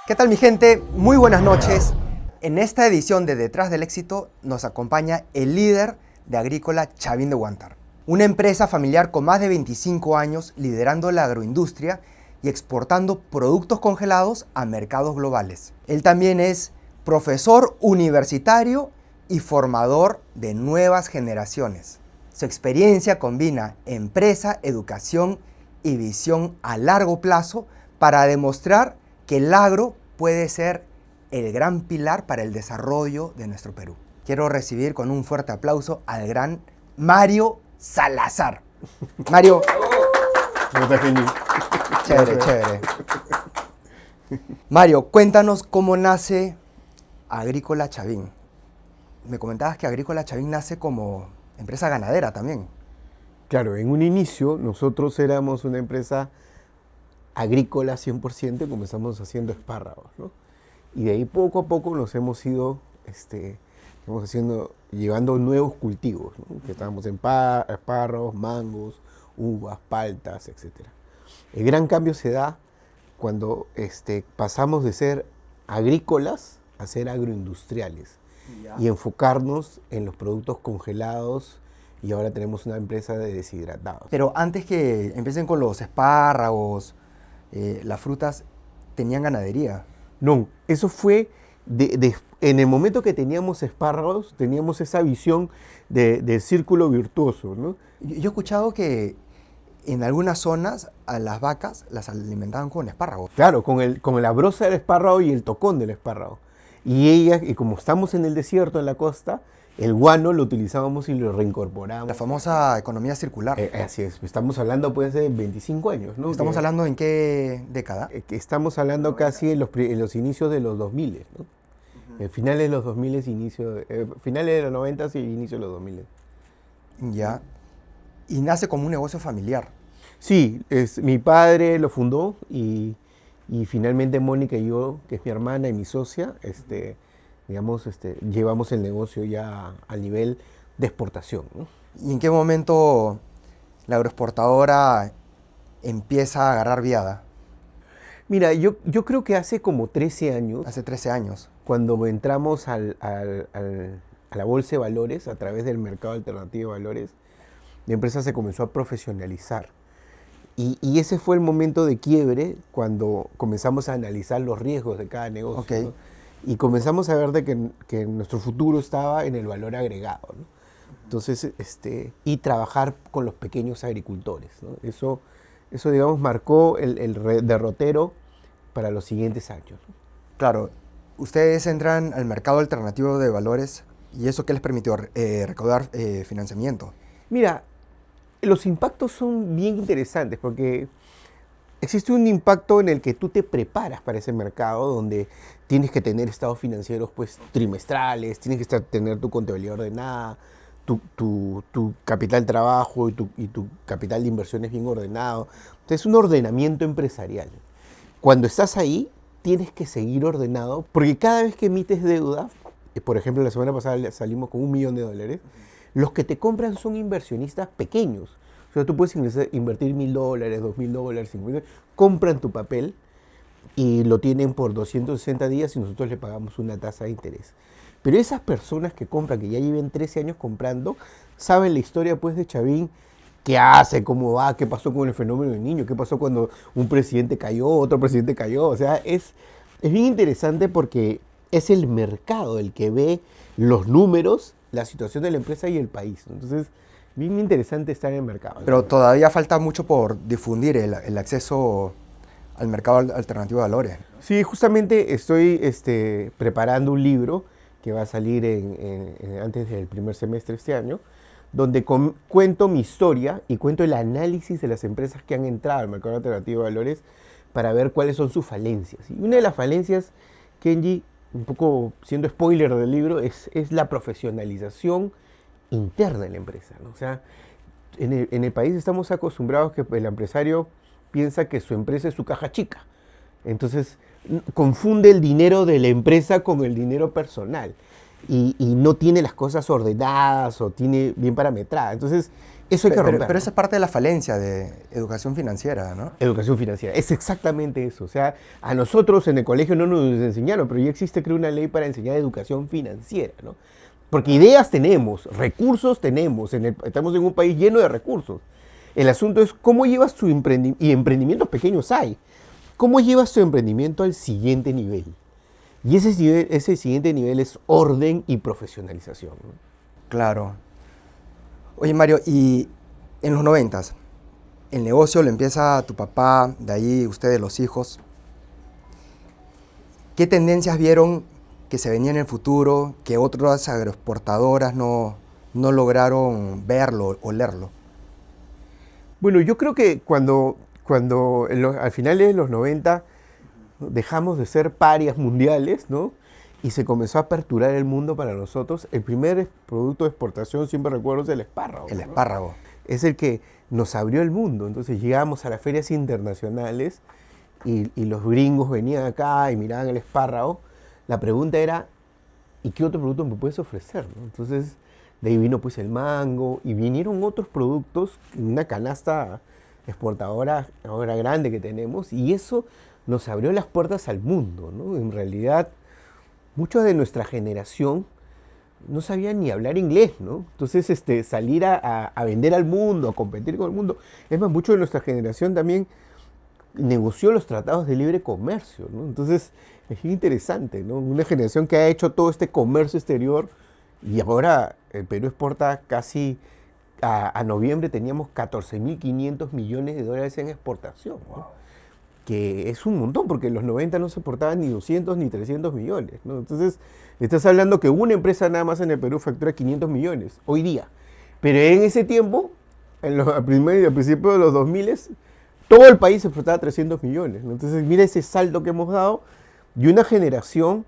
¿Qué tal mi gente? Muy buenas noches. En esta edición de Detrás del Éxito nos acompaña el líder de Agrícola Chavín de Huántar, una empresa familiar con más de 25 años liderando la agroindustria y exportando productos congelados a mercados globales. Él también es profesor universitario y formador de nuevas generaciones. Su experiencia combina empresa, educación y visión a largo plazo para demostrar que el agro puede ser el gran pilar para el desarrollo de nuestro Perú. Quiero recibir con un fuerte aplauso al gran Mario Salazar. Mario. Chévere. Mario, cuéntanos cómo nace Agrícola Chavín. Me comentabas que Agrícola Chavín nace como empresa ganadera también. Claro, en un inicio nosotros éramos una empresa agrícola 100%, comenzamos haciendo espárragos, ¿no? Y de ahí poco a poco nos hemos ido llevando nuevos cultivos, ¿no? Que estábamos en espárragos, mangos, uvas, paltas, etc. El gran cambio se da cuando pasamos de ser agrícolas a ser agroindustriales y enfocarnos en los productos congelados, y ahora tenemos una empresa de deshidratados. Pero antes que empiecen con los espárragos, las frutas, ¿tenían ganadería? No, eso fue en el momento que teníamos espárragos, teníamos esa visión de círculo virtuoso, ¿no? Yo he escuchado que en algunas zonas a las vacas las alimentaban con espárragos. Claro, con la brosa del espárrago y el tocón del espárrago. Y como estamos en el desierto, en la costa, el guano lo utilizábamos y lo reincorporábamos. La famosa economía circular. Así es, estamos hablando pues de 25 años, ¿no? ¿Estamos hablando en qué década? Estamos hablando casi en los inicios de los 2000, ¿no? Finales de los 2000, finales de los 90 y inicio de los 2000. Ya. Y nace como un negocio familiar. Sí, mi padre lo fundó y finalmente Mónica y yo, que es mi hermana y mi socia, llevamos el negocio ya al nivel de exportación, ¿no? ¿Y en qué momento la agroexportadora empieza a agarrar viada? Mira, yo creo que hace como 13 años. Hace 13 años. Cuando entramos a la Bolsa de Valores, a través del mercado alternativo de valores, la empresa se comenzó a profesionalizar. Y ese fue el momento de quiebre cuando comenzamos a analizar los riesgos de cada negocio. Okay. ¿No? Y comenzamos a ver que nuestro futuro estaba en el valor agregado, ¿no? Entonces, y trabajar con los pequeños agricultores, ¿no? Eso digamos, marcó el derrotero para los siguientes años, ¿no? Claro, ustedes entran al mercado alternativo de valores y eso, ¿qué les permitió? Recaudar financiamiento. Mira, los impactos son bien interesantes porque existe un impacto en el que tú te preparas para ese mercado donde tienes que tener estados financieros pues trimestrales, tienes que tener tu contabilidad ordenada, tu capital de trabajo y tu capital de inversiones bien ordenado. Entonces es un ordenamiento empresarial. Cuando estás ahí, tienes que seguir ordenado porque cada vez que emites deuda, por ejemplo la semana pasada salimos con $1 millón, los que te compran son inversionistas pequeños. O sea, tú puedes invertir $1,000, $2,000, $5,000, compran tu papel y lo tienen por 260 días y nosotros le pagamos una tasa de interés. Pero esas personas que compran, que ya lleven 13 años comprando, saben la historia pues de Chavín, qué hace, cómo va, qué pasó con el fenómeno del niño, qué pasó cuando un presidente cayó, otro presidente cayó. O sea, es bien interesante porque es el mercado el que ve los números, la situación de la empresa y el país. Entonces, bien interesante estar en el mercado. Pero todavía falta mucho por difundir el acceso al mercado alternativo de valores. Sí, justamente estoy preparando un libro que va a salir antes del primer semestre de este año, donde cuento mi historia y cuento el análisis de las empresas que han entrado al mercado alternativo de valores para ver cuáles son sus falencias. Y una de las falencias, Kenji, un poco siendo spoiler del libro, es la profesionalización interna de la empresa, ¿no? O sea, en el país estamos acostumbrados que el empresario piensa que su empresa es su caja chica. Entonces, confunde el dinero de la empresa con el dinero personal y no tiene las cosas ordenadas o tiene bien parametradas. Entonces, Eso hay que romper. Pero esa es parte de la falencia de educación financiera, ¿no? Educación financiera, es exactamente eso. O sea, a nosotros en el colegio no nos enseñaron, pero ya existe, creo, una ley para enseñar educación financiera, ¿no? Porque ideas tenemos, recursos tenemos, estamos en un país lleno de recursos. El asunto es cómo llevas tu emprendimiento, y emprendimientos pequeños hay, cómo llevas tu emprendimiento al siguiente nivel. Y ese siguiente nivel es orden y profesionalización, ¿no? Claro. Oye, Mario, y en los 90s, el negocio lo empieza tu papá, de ahí ustedes los hijos. ¿Qué tendencias vieron que se venían en el futuro, que otras agroexportadoras no lograron verlo o leerlo? Bueno, yo creo que al final de los 90 dejamos de ser parias mundiales, ¿no? Y se comenzó a aperturar el mundo para nosotros. El primer producto de exportación, siempre recuerdo, es el espárrago. El ¿no? espárrago. Es el que nos abrió el mundo. Entonces llegamos a las ferias internacionales y los gringos venían acá y miraban el espárrago. La pregunta era, ¿y qué otro producto me puedes ofrecer? ¿no? Entonces de ahí vino pues el mango y vinieron otros productos, una canasta exportadora ahora grande que tenemos, y eso nos abrió las puertas al mundo, ¿no? En realidad, muchos de nuestra generación no sabían ni hablar inglés, ¿no? Entonces, salir a vender al mundo, a competir con el mundo. Es más, mucho de nuestra generación también negoció los tratados de libre comercio, ¿no? Entonces, es interesante, ¿no? Una generación que ha hecho todo este comercio exterior y ahora el Perú exporta casi, a noviembre teníamos 14.500 millones de dólares en exportación, ¿no? Wow. Que es un montón, porque en los 90 no se exportaban ni 200 ni 300 millones, ¿no? Entonces, estás hablando que una empresa nada más en el Perú factura 500 millones hoy día. Pero en ese tiempo, al principio de los 2000, todo el país exportaba 300 millones, ¿no? Entonces, mira ese salto que hemos dado de una generación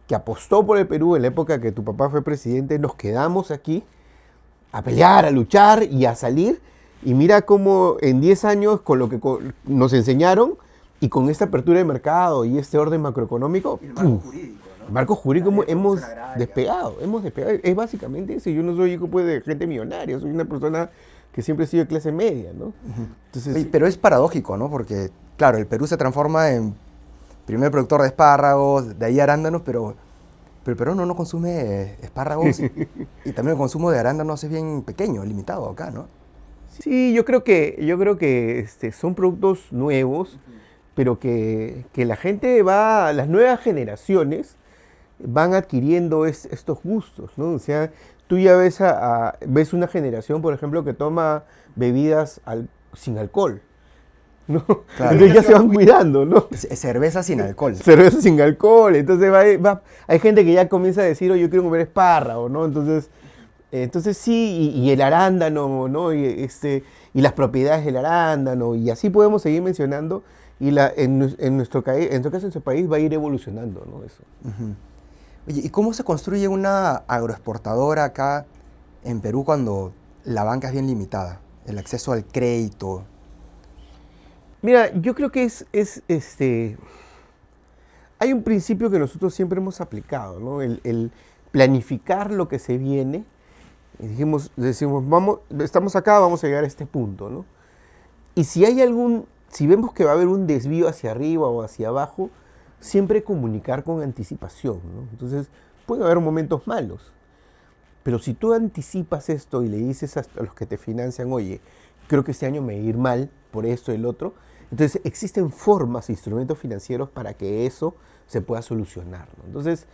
que apostó por el Perú en la época que tu papá fue presidente. Nos quedamos aquí a pelear, a luchar y a salir. Y mira cómo en 10 años, con lo que nos enseñaron, y con esta apertura de mercado y este orden macroeconómico, y el marco jurídico, ¿no? El marco jurídico hemos despegado. Es básicamente eso. Yo no soy hijo pues, de gente millonaria, soy una persona que siempre he sido de clase media, ¿no? Entonces, oye, pero es paradójico, ¿no? Porque, claro, el Perú se transforma en primer productor de espárragos, de ahí arándanos, pero el Perú no consume espárragos y también el consumo de arándanos es bien pequeño, limitado acá, ¿no? Sí, yo creo que son productos nuevos, pero que la gente las nuevas generaciones van adquiriendo estos gustos, ¿no? O sea, tú ya ves una generación, por ejemplo, que toma bebidas sin alcohol, ¿no? Claro. Entonces ya se van cuidando, ¿no? Cerveza sin alcohol. Cerveza sin alcohol. Entonces hay gente que ya comienza a decir, oye, yo quiero comer espárrago, ¿no? Entonces sí, y el arándano, ¿no? Y las propiedades del arándano, y así podemos seguir mencionando, y en nuestro caso, en nuestro país va a ir evolucionando, ¿no? Eso. Uh-huh. Oye, ¿y cómo se construye una agroexportadora acá en Perú cuando la banca es bien limitada? El acceso al crédito. Mira, yo creo que hay un principio que nosotros siempre hemos aplicado, ¿no? El planificar lo que se viene. Decimos, estamos acá, vamos a llegar a este punto, ¿no? Y si vemos que va a haber un desvío hacia arriba o hacia abajo, siempre comunicar con anticipación, ¿no? Entonces, pueden haber momentos malos, pero si tú anticipas esto y le dices a los que te financian, oye, creo que este año me va a ir mal por esto y el otro, entonces existen formas, instrumentos financieros para que eso se pueda solucionar, ¿no? Entonces,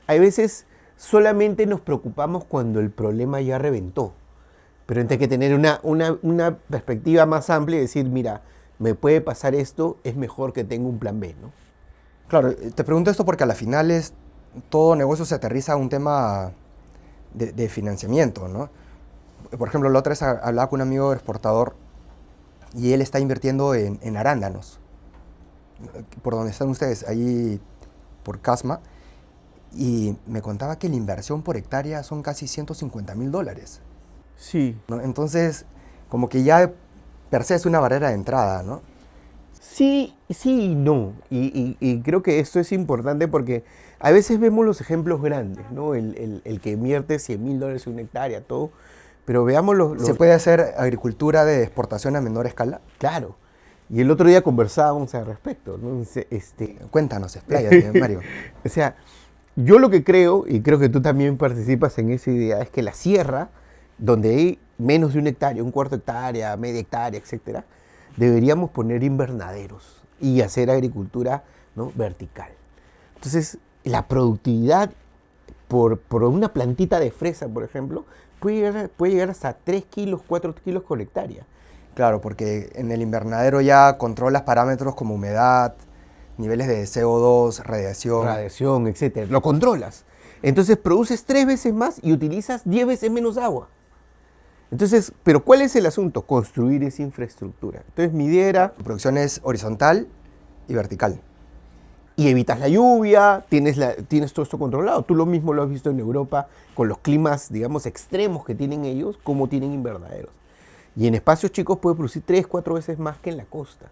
hay veces solamente nos preocupamos cuando el problema ya reventó, pero hay que tener una perspectiva más amplia y decir, mira, me puede pasar esto, es mejor que tenga un plan B, ¿no? Claro, te pregunto esto porque a la final todo negocio se aterriza a un tema de financiamiento, ¿no? Por ejemplo, la otra vez hablaba con un amigo exportador y él está invirtiendo en arándanos, por donde están ustedes, ahí por Casma, y me contaba que la inversión por hectárea son casi $150,000. Sí. ¿No? Entonces, como que ya per se es una barrera de entrada, ¿no? Sí y no. Y creo que esto es importante porque a veces vemos los ejemplos grandes, ¿no? El que invierte $100,000 en una hectárea, todo. Pero veamos ¿Se puede hacer agricultura de exportación a menor escala? Claro. Y el otro día conversábamos al respecto, ¿no? Cuéntanos, expláyate, Mario. O sea, yo lo que creo, y creo que tú también participas en esa idea, es que la sierra, donde hay menos de 1 hectárea, 1/4 hectárea, media hectárea, etcétera, deberíamos poner invernaderos y hacer agricultura, ¿no?, vertical. Entonces, la productividad por una plantita de fresa, por ejemplo, puede llegar hasta 3 kilos, 4 kilos por hectárea. Claro, porque en el invernadero ya controlas parámetros como humedad, niveles de CO2, Radiación, etcétera. Lo controlas. Entonces produces 3 veces más y utilizas 10 veces menos agua. Entonces, ¿pero cuál es el asunto? Construir esa infraestructura. Entonces mi idea era... La producción es horizontal y vertical. Y evitas la lluvia, tienes todo esto controlado. Tú lo mismo lo has visto en Europa con los climas, digamos, extremos que tienen ellos, como tienen invernaderos. Y en espacios chicos puede producir 3, 4 veces más que en la costa.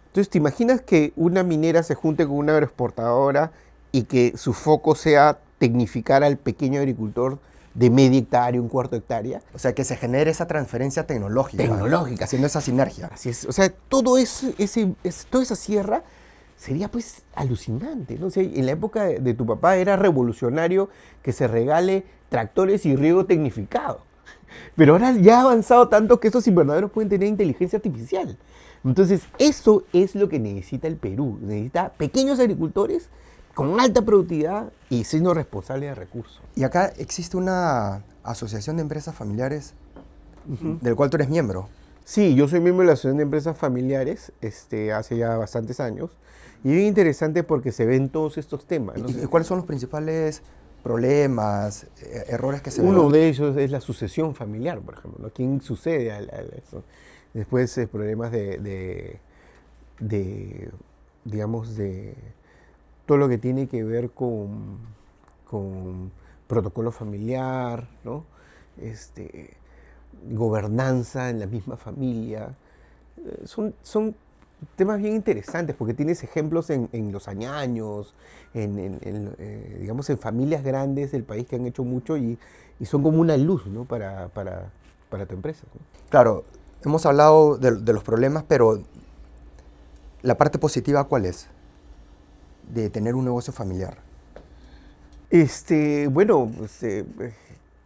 Entonces, ¿te imaginas que una minera se junte con una agroexportadora y que su foco sea tecnificar al pequeño agricultor de media hectárea, 1/4 hectárea? O sea, que se genere esa transferencia tecnológica. Tecnológica. Haciendo esa sinergia. Así es. O sea, toda esa sierra sería pues alucinante, ¿no? O sea, en la época de tu papá era revolucionario que se regale tractores y riego tecnificado. Pero ahora ya ha avanzado tanto que estos invernaderos pueden tener inteligencia artificial. Entonces, eso es lo que necesita el Perú. Necesita pequeños agricultores con alta productividad y siendo responsables de recursos. Y acá existe una asociación de empresas familiares del cual tú eres miembro. Sí, yo soy miembro de la Asociación de Empresas Familiares hace ya bastantes años. Y es bien interesante porque se ven todos estos temas, ¿no? ¿Y cuáles son los principales problemas, errores que se ven? Uno de ellos es la sucesión familiar, por ejemplo, ¿no? ¿Quién sucede a eso? Después problemas digamos, de todo lo que tiene que ver con protocolo familiar, ¿no? Gobernanza en la misma familia. Son temas bien interesantes porque tienes ejemplos en los añaños, digamos, en familias grandes del país que han hecho mucho y son como una luz, ¿no?, para tu empresa, ¿no? Claro, hemos hablado de los problemas, pero la parte positiva, ¿cuál es? De tener un negocio familiar. Bueno,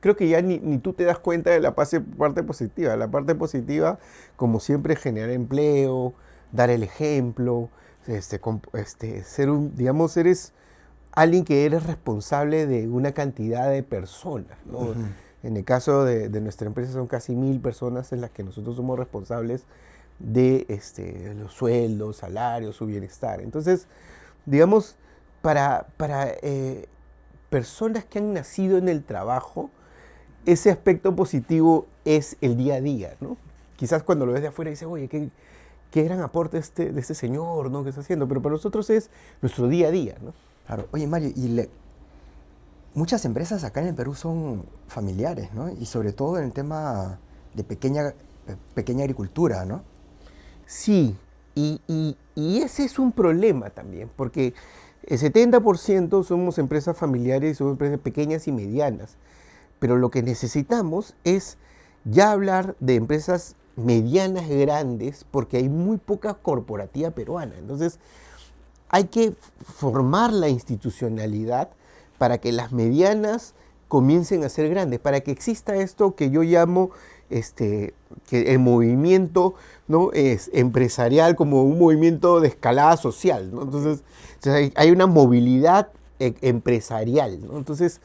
creo que ya ni tú te das cuenta de la parte positiva. La parte positiva, como siempre, es generar empleo, dar el ejemplo, digamos, eres alguien que eres responsable de una cantidad de personas, ¿no? Uh-huh. En el caso de nuestra empresa son casi 1000 personas en las que nosotros somos responsables de los sueldos, salarios, su bienestar. Entonces, digamos, para personas que han nacido en el trabajo, ese aspecto positivo es el día a día, ¿no? Quizás cuando lo ves de afuera dices, oye, qué gran aporte de este señor, ¿no?, que está haciendo, pero para nosotros es nuestro día a día, ¿no? Claro. Oye, Mario, muchas empresas acá en el Perú son familiares, ¿no? Y sobre todo en el tema de pequeña agricultura, ¿no? Sí, y ese es un problema también, porque el 70% somos empresas familiares, somos empresas pequeñas y medianas, pero lo que necesitamos es ya hablar de empresas medianas, grandes, porque hay muy poca corporativa peruana. Entonces, hay que formar la institucionalidad para que las medianas comiencen a ser grandes, para que exista esto que yo llamo que el movimiento, ¿no?, es empresarial como un movimiento de escalada social, ¿no? Entonces hay una movilidad empresarial, ¿no? Entonces,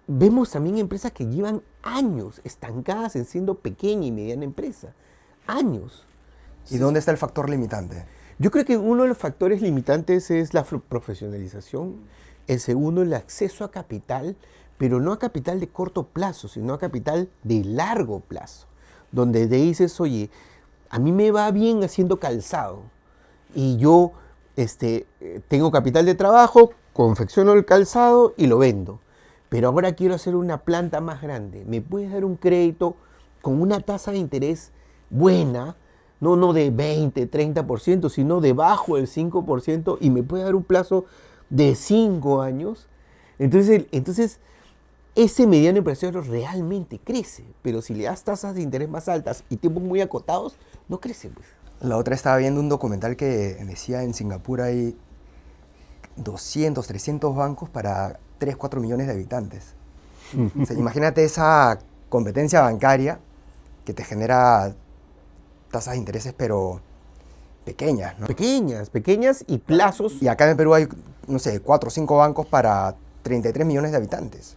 vemos también empresas que llevan años estancadas en siendo pequeña y mediana empresa. Años. ¿Y dónde está el factor limitante? Yo creo que uno de los factores limitantes es la profesionalización. El segundo, el acceso a capital, pero no a capital de corto plazo, sino a capital de largo plazo. Donde te dices, oye, a mí me va bien haciendo calzado y yo tengo capital de trabajo, confecciono el calzado y lo vendo. Pero ahora quiero hacer una planta más grande. ¿Me puedes dar un crédito con una tasa de interés buena? No de 20, 30%, sino debajo del 5%, y me puede dar un plazo de 5 años. Entonces ese mediano empresario realmente crece. Pero si le das tasas de interés más altas y tiempos muy acotados, no crece, pues. La otra estaba viendo un documental que decía en Singapur hay 200, 300 bancos para 3, 4 millones de habitantes. O sea, imagínate esa competencia bancaria que te genera tasas de intereses, pero pequeñas, ¿no? Pequeñas y plazos. Y acá en Perú hay, no sé, 4 o 5 bancos para 33 millones de habitantes.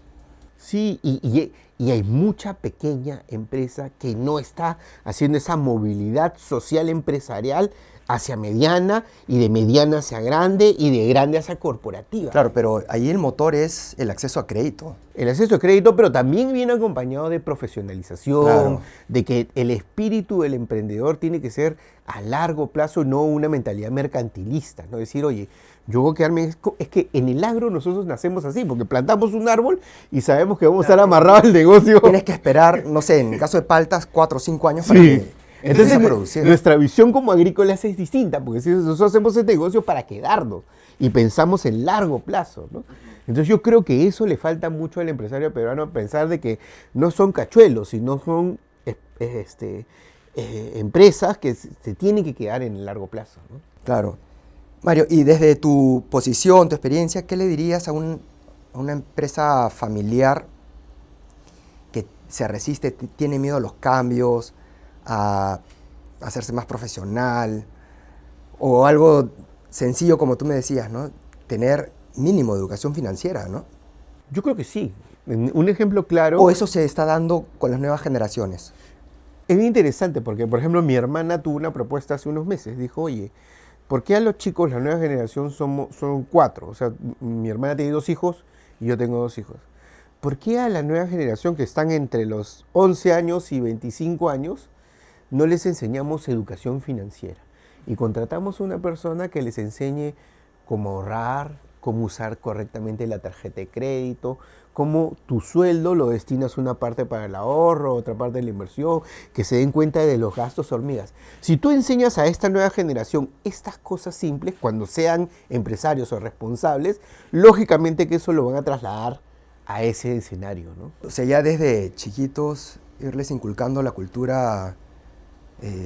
Sí, y hay mucha pequeña empresa que no está haciendo esa movilidad social empresarial hacia mediana y de mediana hacia grande y de grande hacia corporativa. Claro, pero ahí el motor es el acceso a crédito. El acceso a crédito, pero también viene acompañado de profesionalización, Claro. de que el espíritu del emprendedor tiene que ser a largo plazo, no una mentalidad mercantilista, no decir, oye, yo voy a quedarme... Es que en el agro nosotros nacemos así, porque plantamos un árbol y sabemos que vamos a estar amarrados al negocio. Tienes que esperar, no sé, en el caso de paltas, 4 o 5 años para que Entonces, empiece a producir. nuestra visión como agrícolas es distinta, porque si nosotros hacemos este negocio para quedarnos y pensamos en largo plazo, ¿no? Entonces yo creo que eso le falta mucho al empresario peruano, pensar de que no son cachuelos, sino son empresas que se tienen que quedar en el largo plazo, ¿no? Claro. Mario, y desde tu posición, tu experiencia, ¿qué le dirías a una empresa familiar que se resiste, tiene miedo a los cambios, a hacerse más profesional, o algo sencillo como tú me decías, ¿no? Tener mínimo de educación financiera, ¿no? Yo creo que sí. Un ejemplo claro... O eso se está dando con las nuevas generaciones. Es bien interesante porque, por ejemplo, mi hermana tuvo una propuesta hace unos meses. Dijo, oye, ¿por qué a los chicos, la nueva generación, son 4? O sea, mi hermana tiene 2 hijos y yo tengo 2 hijos. ¿Por qué a la nueva generación, que están entre los 11 años y 25 años, no les enseñamos educación financiera? Y contratamos a una persona que les enseñe cómo ahorrar, cómo usar correctamente la tarjeta de crédito, cómo tu sueldo lo destinas una parte para el ahorro, otra parte de la inversión, que se den cuenta de los gastos hormigas. Si tú enseñas a esta nueva generación estas cosas simples, cuando sean empresarios o responsables, lógicamente que eso lo van a trasladar a ese escenario, ¿no? O sea, ya desde chiquitos irles inculcando la cultura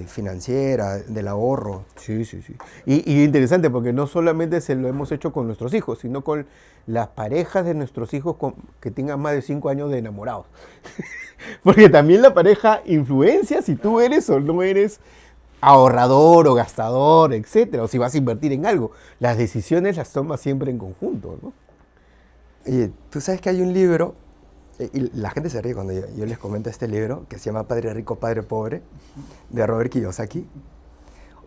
financiera, del ahorro. Sí, sí, sí. Y interesante porque no solamente se lo hemos hecho con nuestros hijos, sino con las parejas de nuestros hijos que tengan más de 5 años de enamorados. Porque también la pareja influencia si tú eres o no eres ahorrador o gastador, etcétera, o si vas a invertir en algo. Las decisiones las tomas siempre en conjunto, ¿no? Y tú sabes que hay un libro, y la gente se ríe cuando yo les comento este libro, que se llama Padre Rico, Padre Pobre, de Robert Kiyosaki.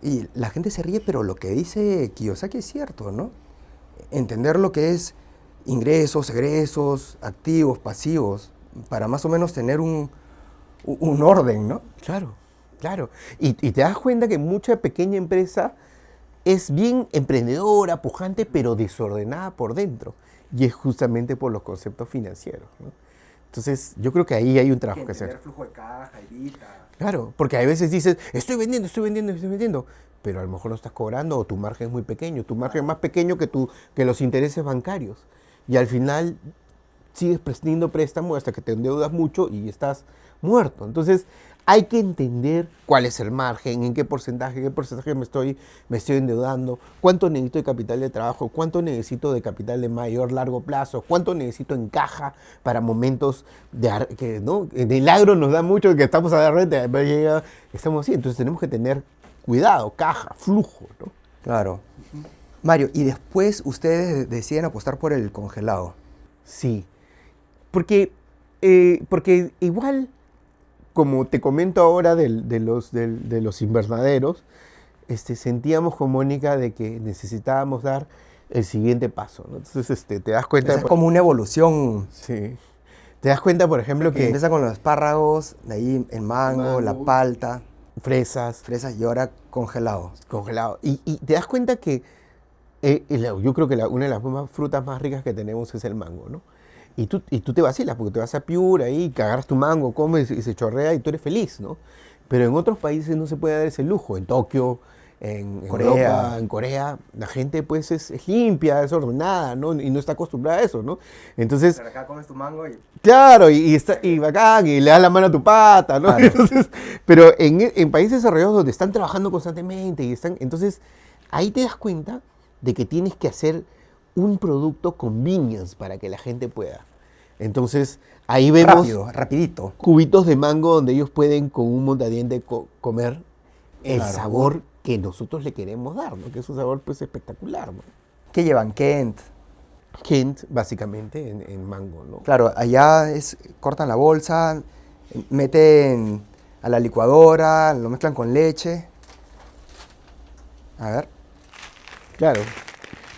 Y la gente se ríe, pero lo que dice Kiyosaki es cierto, ¿no? Entender lo que es ingresos, egresos, activos, pasivos, para más o menos tener un orden, ¿no? Claro, claro. Y te das cuenta que mucha pequeña empresa es bien emprendedora, pujante, pero desordenada por dentro. Y es justamente por los conceptos financieros, ¿no? Entonces, yo creo que ahí hay un trabajo que hacer. Flujo de caja, evita. Claro, porque a veces dices, estoy vendiendo, pero a lo mejor no estás cobrando o tu margen es muy pequeño, tu margen es más pequeño que los intereses bancarios. Y al final sigues teniendo préstamo hasta que te endeudas mucho y estás muerto. Entonces, hay que entender cuál es el margen, en qué porcentaje me estoy endeudando, cuánto necesito de capital de trabajo, cuánto necesito de capital de mayor largo plazo, cuánto necesito en caja para momentos que, ¿no? En el agro nos da mucho que estamos a la renta, estamos así, entonces tenemos que tener cuidado, caja, flujo, ¿no? Claro. Mario, y después ustedes deciden apostar por el congelado. Sí, porque igual, como te comento ahora de los invernaderos, sentíamos con Mónica de que necesitábamos dar el siguiente paso, ¿no? Entonces te das cuenta... Es como una evolución. Sí. Te das cuenta, por ejemplo, que... Empieza con los espárragos, de ahí el mango, la palta, fresas y ahora congelado. congelado. Y te das cuenta que yo creo que una de las frutas más ricas que tenemos es el mango, ¿no? Y tú te vacilas porque te vas a Piura ahí, que agarras tu mango, comes y se chorrea y tú eres feliz, ¿no? Pero en otros países no se puede dar ese lujo. En Tokio, en Corea. Europa, en Corea, la gente pues es limpia, es ordenada, ¿no? Y no está acostumbrada a eso, ¿no? Entonces, Pero acá comes tu mango y... claro, y bacán, y le das la mano a tu pata, ¿no? Claro. Entonces, pero en países desarrollados donde están trabajando constantemente entonces ahí te das cuenta de que tienes que hacer un producto convenience para que la gente pueda. Entonces, ahí vemos Rápido, rapidito. cubitos de mango donde ellos pueden con un montadiente comer el Claro. sabor que nosotros le queremos dar, ¿no? Que es un sabor pues espectacular, ¿no? ¿Qué llevan? Kent. Kent, básicamente, en mango, ¿no? Claro, allá cortan la bolsa, meten a la licuadora, lo mezclan con leche. A ver. Claro.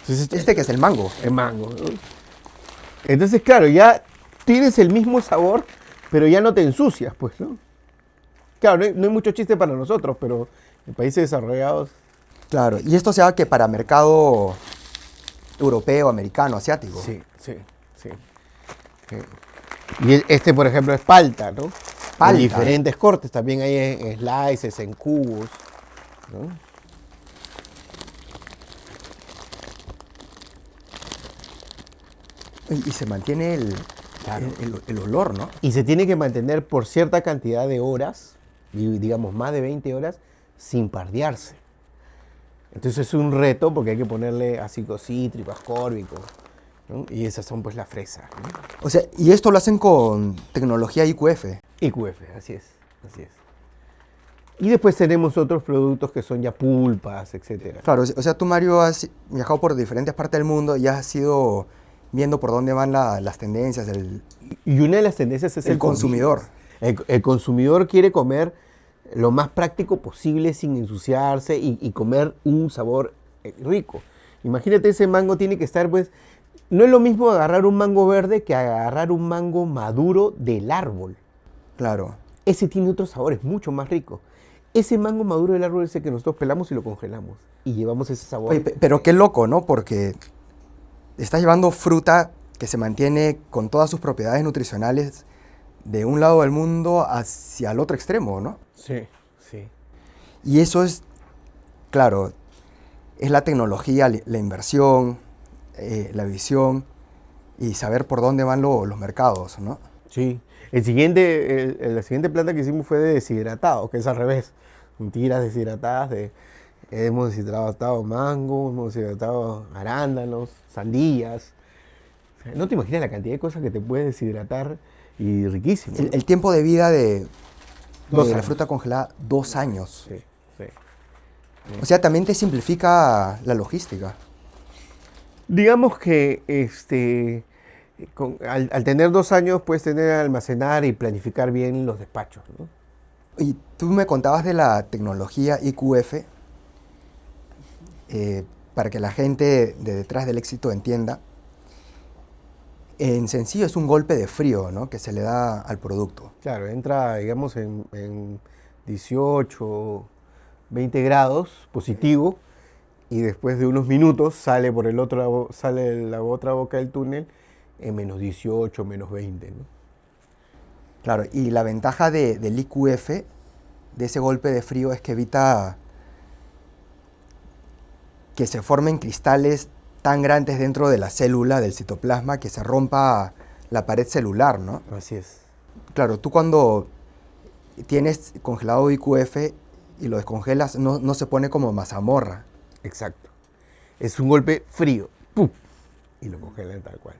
Entonces, Este que es el mango. el mango, ¿no? Entonces, claro, ya tienes el mismo sabor, pero ya no te ensucias, pues, ¿no? Claro, no hay mucho chiste para nosotros, pero en países desarrollados, Claro, y esto se haga que para mercado europeo, americano, asiático. sí. Y este, por ejemplo, es palta, ¿no? Palta. En diferentes cortes, también hay en slices, en cubos, ¿no? Y se mantiene Claro. el olor, ¿no? Y se tiene que mantener por cierta cantidad de horas, digamos más de 20 horas, sin pardearse. Entonces es un reto porque hay que ponerle ácido cítrico, ascórbico, ¿no? Y esas son pues las fresas, ¿no? O sea, y esto lo hacen con tecnología IQF. IQF, así es. Y después tenemos otros productos que son ya pulpas, etcétera. Claro, o sea, tú, Mario, has viajado por diferentes partes del mundo y has ido viendo por dónde van las tendencias, Y una de las tendencias es el consumidor. El consumidor quiere comer lo más práctico posible sin ensuciarse y comer un sabor rico. Imagínate, ese mango tiene que estar, pues, no es lo mismo agarrar un mango verde que agarrar un mango maduro del árbol. Claro. Ese tiene otros sabores mucho más ricos. Ese mango maduro del árbol es el que nosotros pelamos y lo congelamos. Y llevamos ese sabor. Oye, pero qué loco, ¿no? Porque estás llevando fruta que se mantiene con todas sus propiedades nutricionales de un lado del mundo hacia el otro extremo, ¿no? Sí. Y eso es, claro, es la tecnología, la inversión, la visión y saber por dónde van los mercados, ¿no? Sí. La siguiente planta que hicimos fue de deshidratado, que es al revés. Con tiras deshidratadas hemos deshidratado mango, hemos deshidratado arándanos, sandías. O sea, no te imaginas la cantidad de cosas que te puedes deshidratar y riquísimo. ¿No? El tiempo de vida de 2 la años. fruta congelada, 2 años. Sí. O sea, también te simplifica la logística. Digamos que al tener 2 años puedes tener que almacenar y planificar bien los despachos, ¿no? Y tú me contabas de la tecnología IQF, para que la gente de detrás del éxito entienda. En sencillo es un golpe de frío, ¿no? Que se le da al producto. Claro, entra, digamos, en 18, 20 grados positivo y después de unos minutos sale sale la otra boca del túnel en menos 18, menos 20, ¿no? Claro, y la ventaja del IQF, de ese golpe de frío, es que evita que se formen cristales tan grandes dentro de la célula, del citoplasma, que se rompa la pared celular, ¿no? Así es. Claro, tú cuando tienes congelado IQF y lo descongelas, no se pone como mazamorra. Exacto. Es un golpe frío. ¡Pum! Y lo congelan tal cual.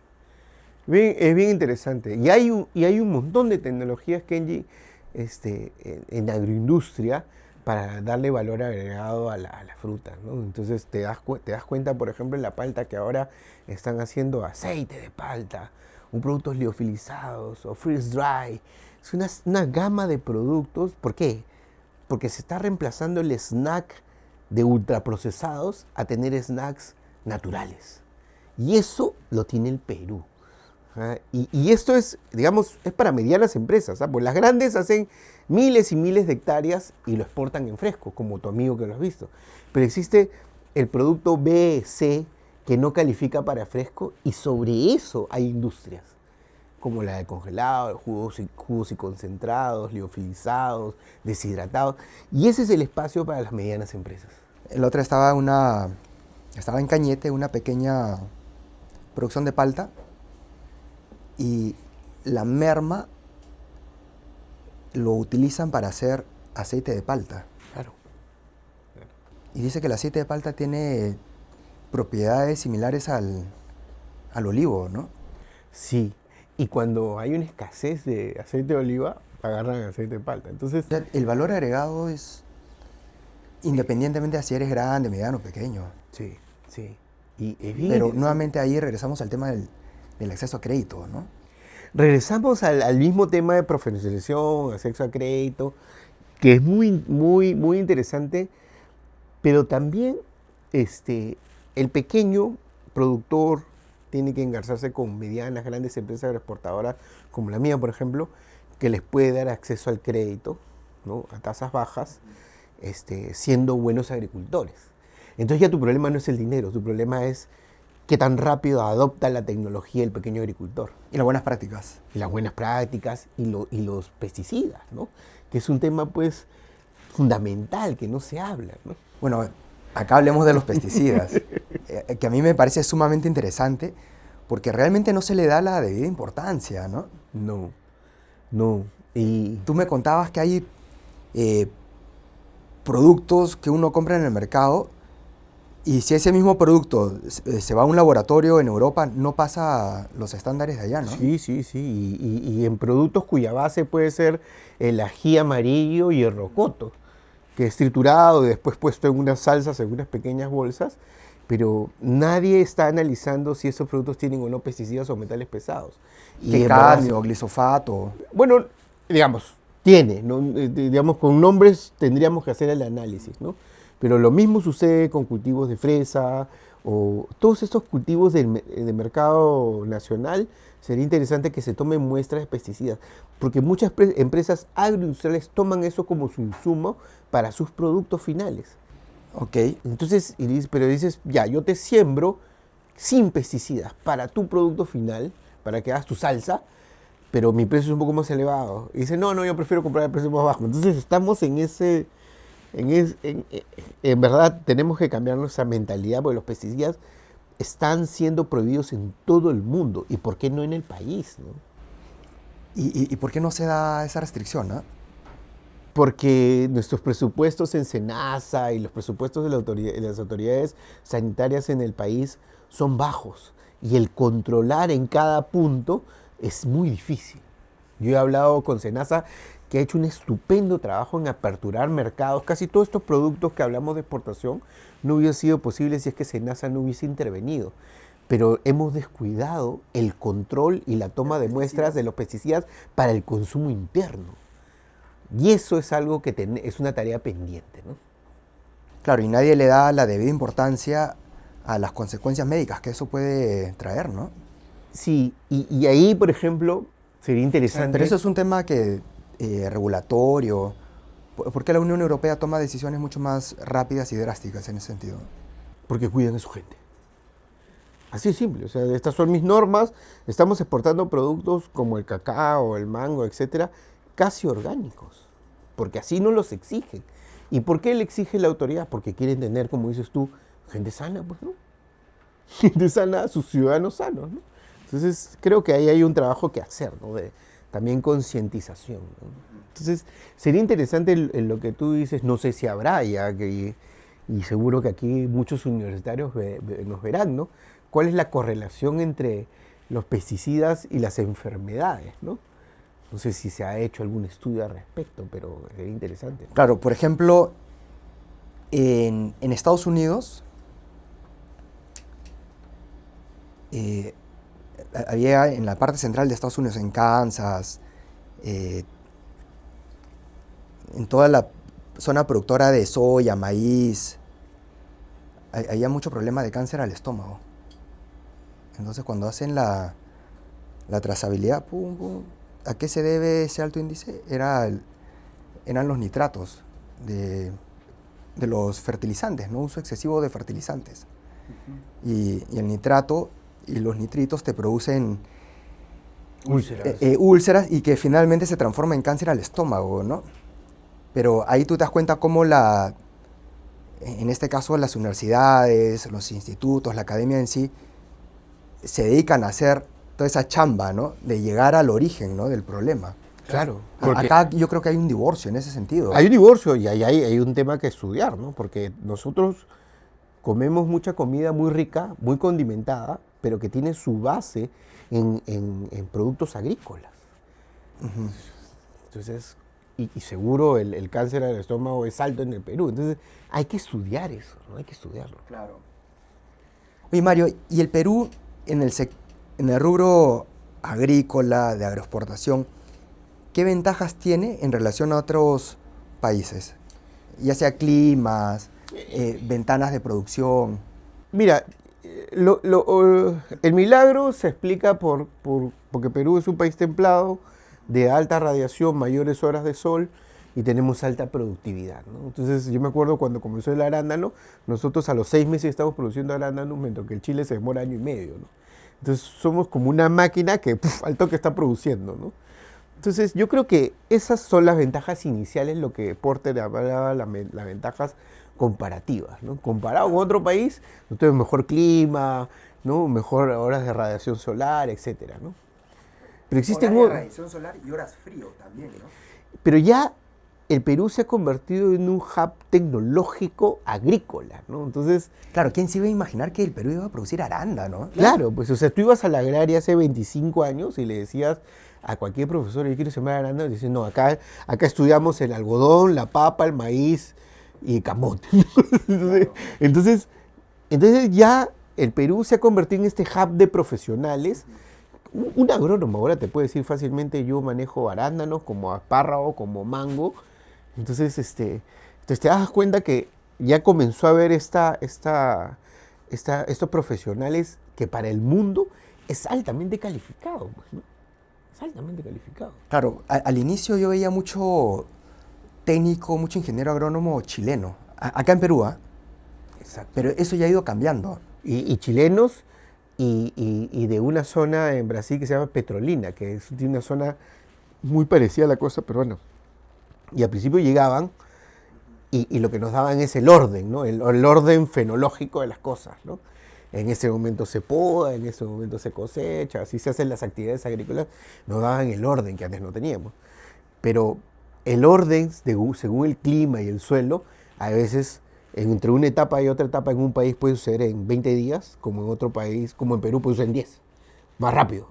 Es bien interesante. Y hay un montón de tecnologías, Kenji, en agroindustria para darle valor agregado a la fruta, ¿no? Entonces te das cuenta, por ejemplo, en la palta que ahora están haciendo aceite de palta, un productos liofilizados o freeze dry. Es una gama de productos. ¿Por qué? Porque se está reemplazando el snack de ultraprocesados a tener snacks naturales. Y eso lo tiene el Perú. Y esto es, digamos, es para medianas empresas. Pues las grandes hacen miles y miles de hectáreas y lo exportan en fresco, como tu amigo que lo has visto. Pero existe el producto B, C, que no califica para fresco, y sobre eso hay industrias, como la de congelado, jugos y concentrados, liofilizados, deshidratados. Y ese es el espacio para las medianas empresas. el otro estaba en Cañete, una pequeña producción de palta, y la merma lo utilizan para hacer aceite de palta. Claro. Y dice que el aceite de palta tiene propiedades similares al olivo, ¿no? Sí, y cuando hay una escasez de aceite de oliva, agarran aceite de palta. Entonces, O sea, el valor agregado es independientemente de si eres grande, mediano o pequeño. sí, sí. Y es bien Pero interesante. nuevamente ahí regresamos al tema del acceso a crédito, ¿no? Regresamos al mismo tema de profesionalización, acceso a crédito, que es muy, muy, muy interesante, pero también el pequeño productor tiene que engarzarse con medianas, grandes empresas exportadoras, como la mía, por ejemplo, que les puede dar acceso al crédito, ¿no? A tasas bajas, siendo buenos agricultores. Entonces ya tu problema no es el dinero, tu problema es qué tan rápido adopta la tecnología el pequeño agricultor. Y las buenas prácticas. Y las buenas prácticas y los pesticidas, ¿no? Que es un tema, pues, fundamental, que no se habla, ¿no? Bueno, acá hablemos de los pesticidas, que a mí me parece sumamente interesante porque realmente no se le da la debida importancia, ¿no? No, no. Y Tú me contabas que hay productos que uno compra en el mercado y si ese mismo producto se va a un laboratorio en Europa, no pasa los estándares de allá, ¿no? sí, sí, sí. Y en productos cuya base puede ser el ají amarillo y el rocoto, que es triturado y después puesto en unas salsas, en unas pequeñas bolsas, pero nadie está analizando si esos productos tienen o no pesticidas o metales pesados. Y Que en verdad, cadmio, glisofato. bueno, digamos, tiene, ¿no? Digamos, con nombres tendríamos que hacer el análisis, ¿no? Pero lo mismo sucede con cultivos de fresa o todos estos cultivos de mercado nacional. Sería interesante que se tomen muestras de pesticidas, porque muchas empresas agroindustriales toman eso como su insumo para sus productos finales. Ok. Entonces, pero dices, ya, yo te siembro sin pesticidas para tu producto final, para que hagas tu salsa, pero mi precio es un poco más elevado. Y dice, no, no, yo prefiero comprar el precio más bajo. Entonces estamos en verdad tenemos que cambiar nuestra mentalidad porque los pesticidas están siendo prohibidos en todo el mundo. ¿Y por qué no en el país, no? ¿Y por qué no se da esa restricción, no? Porque nuestros presupuestos en SENASA y los presupuestos de las autoridades sanitarias en el país son bajos y el controlar en cada punto es muy difícil. Yo he hablado con SENASA que ha hecho un estupendo trabajo en aperturar mercados. Casi todos estos productos que hablamos de exportación no hubiera sido posible si es que SENASA no hubiese intervenido. Pero hemos descuidado el control y la toma de muestras de los pesticidas para el consumo interno. Y eso es algo que es una tarea pendiente, ¿no? Claro, y nadie le da la debida importancia a las consecuencias médicas que eso puede traer, ¿no? Sí, y ahí, por ejemplo, sería interesante... Pero eso es un tema que regulatorio. ¿Por qué la Unión Europea toma decisiones mucho más rápidas y drásticas en ese sentido? Porque cuidan a su gente. Así de simple, o sea, estas son mis normas, estamos exportando productos como el cacao, el mango, etcétera, casi orgánicos, porque así no los exigen. ¿Y por qué le exige la autoridad? Porque quieren tener, como dices tú, gente sana, pues, ¿no? Gente sana, sus ciudadanos sanos, ¿no? Entonces, creo que ahí hay un trabajo que hacer, ¿no? De también concientización, ¿no? Entonces, sería interesante en lo que tú dices, no sé si habrá ya, y seguro que aquí muchos universitarios nos verán, ¿no? ¿Cuál es la correlación entre los pesticidas y las enfermedades, ¿no? No sé si se ha hecho algún estudio al respecto, pero sería interesante. Claro, por ejemplo, en Estados Unidos había en la parte central de Estados Unidos, en Kansas, en toda la zona productora de soya, maíz, había mucho problema de cáncer al estómago. Entonces cuando hacen la trazabilidad, pum, pum, ¿a qué se debe ese alto índice? Eran los nitratos de los fertilizantes, ¿no? Uso excesivo de fertilizantes. Y el nitrato y los nitritos te producen úlceras y que finalmente se transforma en cáncer al estómago, ¿no? Pero ahí tú te das cuenta cómo en este caso las universidades, los institutos, la academia en sí, se dedican a hacer toda esa chamba, ¿no? De llegar al origen, ¿no? Del problema. Claro. Acá yo creo que hay un divorcio en ese sentido. Hay un divorcio y hay un tema que estudiar, ¿no? Porque nosotros comemos mucha comida muy rica, muy condimentada, pero que tiene su base en productos agrícolas. Entonces, y seguro el cáncer del estómago es alto en el Perú. Entonces, hay que estudiar eso, ¿no? Hay que estudiarlo. Claro. Oye, Mario, ¿y el Perú en el rubro agrícola, de agroexportación, qué ventajas tiene en relación a otros países? Ya sea climas, ventanas de producción. Mira, el milagro se explica porque Perú es un país templado, de alta radiación, mayores horas de sol, y tenemos alta productividad, ¿no? Entonces yo me acuerdo cuando comenzó el arándano, nosotros a los 6 meses estamos produciendo arándanos, mientras que el Chile se demora año y medio, ¿no? Entonces somos como una máquina que al toque está produciendo, ¿no? Entonces yo creo que esas son las ventajas iniciales, lo que Porter hablaba, las ventajas comparativas, ¿no? Comparado con otro país, nosotros tenemos mejor clima, ¿no? Mejor horas de radiación solar, etcétera, ¿no? Pero existen horas de radiación solar y horas frío también, ¿no? Pero ya el Perú se ha convertido en un hub tecnológico agrícola, ¿no? Entonces, claro, ¿quién se iba a imaginar que el Perú iba a producir arándano? claro, pues, o sea, tú ibas a la agraria hace 25 años y le decías a cualquier profesor, yo quiero sembrar arándano, y dicen, no, acá estudiamos el algodón, la papa, el maíz y el camote. Entonces ya el Perú se ha convertido en este hub de profesionales. Un agrónomo ahora te puede decir fácilmente, yo manejo arándanos como espárrago, como mango. Entonces te das cuenta que ya comenzó a haber estos profesionales que para el mundo es altamente calificado, pues, ¿no? Es altamente calificado. Claro, al inicio yo veía mucho técnico, mucho ingeniero agrónomo chileno, acá en Perú, ¿ah? Exacto. Pero eso ya ha ido cambiando. Y chilenos y de una zona en Brasil que se llama Petrolina, que es de una zona muy parecida a la costa peruana. Y al principio llegaban y lo que nos daban es el orden, ¿no? El orden fenológico de las cosas, ¿no? En ese momento se poda, en ese momento se cosecha, así se hacen las actividades agrícolas, nos daban el orden que antes no teníamos. Pero el orden, según el clima y el suelo, a veces entre una etapa y otra etapa en un país puede suceder en 20 días, como en otro país, como en Perú puede suceder en 10, más rápido.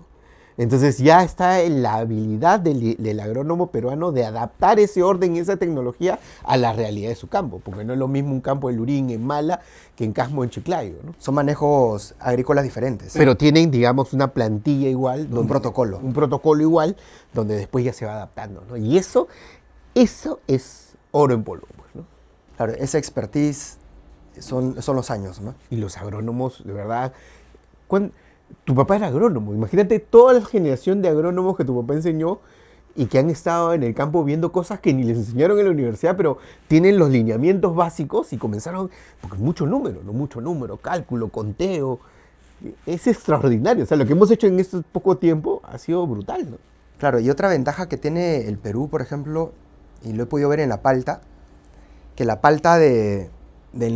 Entonces ya está en la habilidad del agrónomo peruano de adaptar ese orden y esa tecnología a la realidad de su campo, porque no es lo mismo un campo de Lurín en Mala que en Casmo en Chiclayo, ¿no? Son manejos agrícolas diferentes. Pero tienen, digamos, una plantilla igual. Un protocolo. Un protocolo igual, donde después ya se va adaptando, ¿no? Y eso es oro en polvo, pues, ¿no? Claro, esa expertise son los años, ¿no? Y los agrónomos, de verdad, tu papá era agrónomo, imagínate toda la generación de agrónomos que tu papá enseñó y que han estado en el campo viendo cosas que ni les enseñaron en la universidad, pero tienen los lineamientos básicos y comenzaron, porque mucho número, ¿no? Mucho número, cálculo, conteo, es extraordinario, o sea, lo que hemos hecho en este poco tiempo ha sido brutal, ¿no? Claro, y otra ventaja que tiene el Perú, por ejemplo, y lo he podido ver en la palta, que la palta del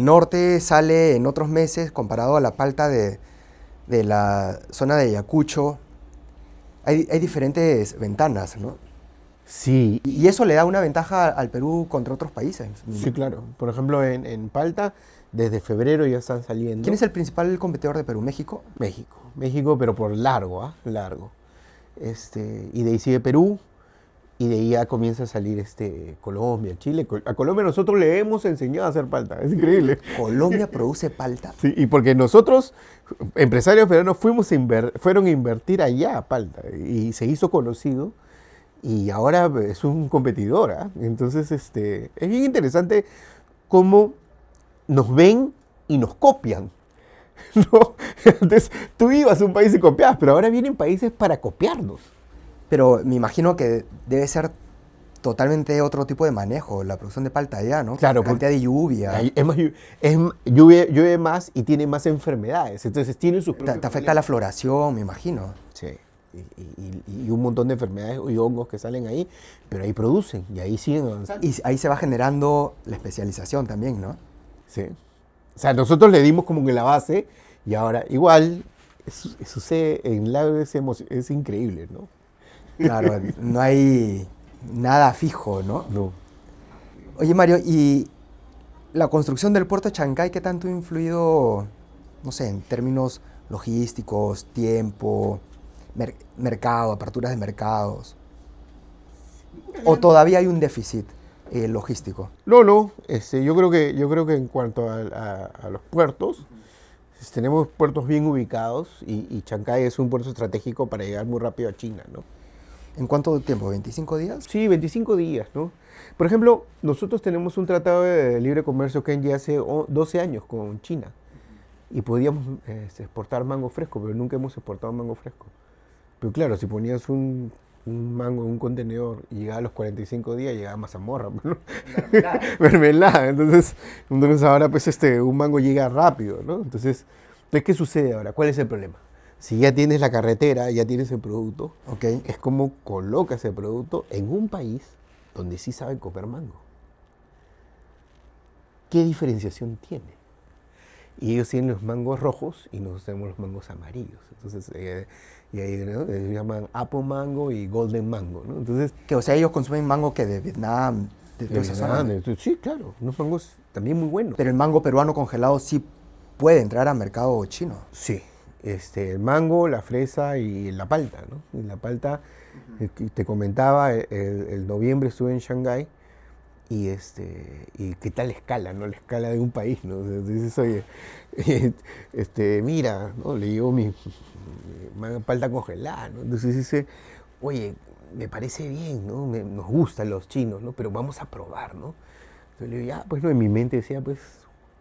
norte sale en otros meses comparado a la palta de la zona de Ayacucho. Hay diferentes ventanas, ¿no? Sí. Y eso le da una ventaja al Perú contra otros países. Sí, claro. Por ejemplo, en palta, desde febrero ya están saliendo. ¿Quién es el principal competidor de Perú? ¿México? México, pero por largo, ¿ah? Largo. Y de ahí sigue Perú, y de ahí ya comienza a salir Colombia, Chile. A Colombia nosotros le hemos enseñado a hacer palta, es increíble. ¿Colombia produce palta? Sí, y porque nosotros, empresarios peruanos, fueron a invertir allá a palta, y se hizo conocido, y ahora es un competidor, ¿ah? Entonces, es bien interesante cómo nos ven y nos copian. ¿No? Antes tú ibas a un país y copiabas, pero ahora vienen países para copiarnos. Pero me imagino que debe ser totalmente otro tipo de manejo, la producción de palta allá, ¿no? Claro, cantidad de lluvia. Llueve más y tiene más enfermedades, entonces tienen sus propios Te afecta la floración, me imagino. Sí, y un montón de enfermedades y hongos que salen ahí, pero ahí producen y ahí siguen avanzando. Y ahí se va generando la especialización también, ¿no? Sí. O sea, nosotros le dimos como que la base y ahora igual sucede en Lagos es increíble, ¿no? Claro, no hay nada fijo, ¿no? No. Oye, Mario, ¿y la construcción del puerto de Chancay qué tanto ha influido, no sé, en términos logísticos, tiempo, mercado, aperturas de mercados? ¿O todavía hay un déficit logístico? No, yo creo que en cuanto a los puertos, tenemos puertos bien ubicados y Chancay es un puerto estratégico para llegar muy rápido a China, ¿no? ¿En cuánto tiempo? ¿25 días? Sí, 25 días, ¿no? Por ejemplo, nosotros tenemos un tratado de libre comercio que ya hace 12 años con China y podíamos exportar mango fresco, pero nunca hemos exportado mango fresco. Pero claro, si ponías un mango en un contenedor y llegaba a los 45 días, llegaba mazamorra, ¿no? Mermelada. Mermelada. Entonces ahora pues un mango llega rápido, ¿no? Entonces, ¿qué sucede ahora? ¿Cuál es el problema? Si ya tienes la carretera, ya tienes el producto, Ok. es como colocas el producto en un país donde sí saben comer mango. ¿Qué diferenciación tiene? Y ellos tienen los mangos rojos y nosotros tenemos los mangos amarillos. Entonces, y ahí, ¿no? Ellos llaman Apple Mango y Golden Mango, ¿no? Entonces, Que, o sea, ellos consumen mango que de Vietnam, de toda esa zona. sí, claro, unos mangos también muy buenos. Pero el mango peruano congelado sí puede entrar al mercado chino. Sí, el mango, la fresa y la palta, ¿no? Y la palta, que te comentaba, el noviembre estuve en Shanghái y qué tal la escala, ¿no? La escala de un país, ¿no? Dices, oye, mira, ¿no? Le llevo mi palta congelada, ¿no? Entonces dice, oye, me parece bien, ¿no? Nos gustan los chinos, ¿no? Pero vamos a probar, ¿no? Entonces le digo, ya, pues no, en mi mente decía, pues,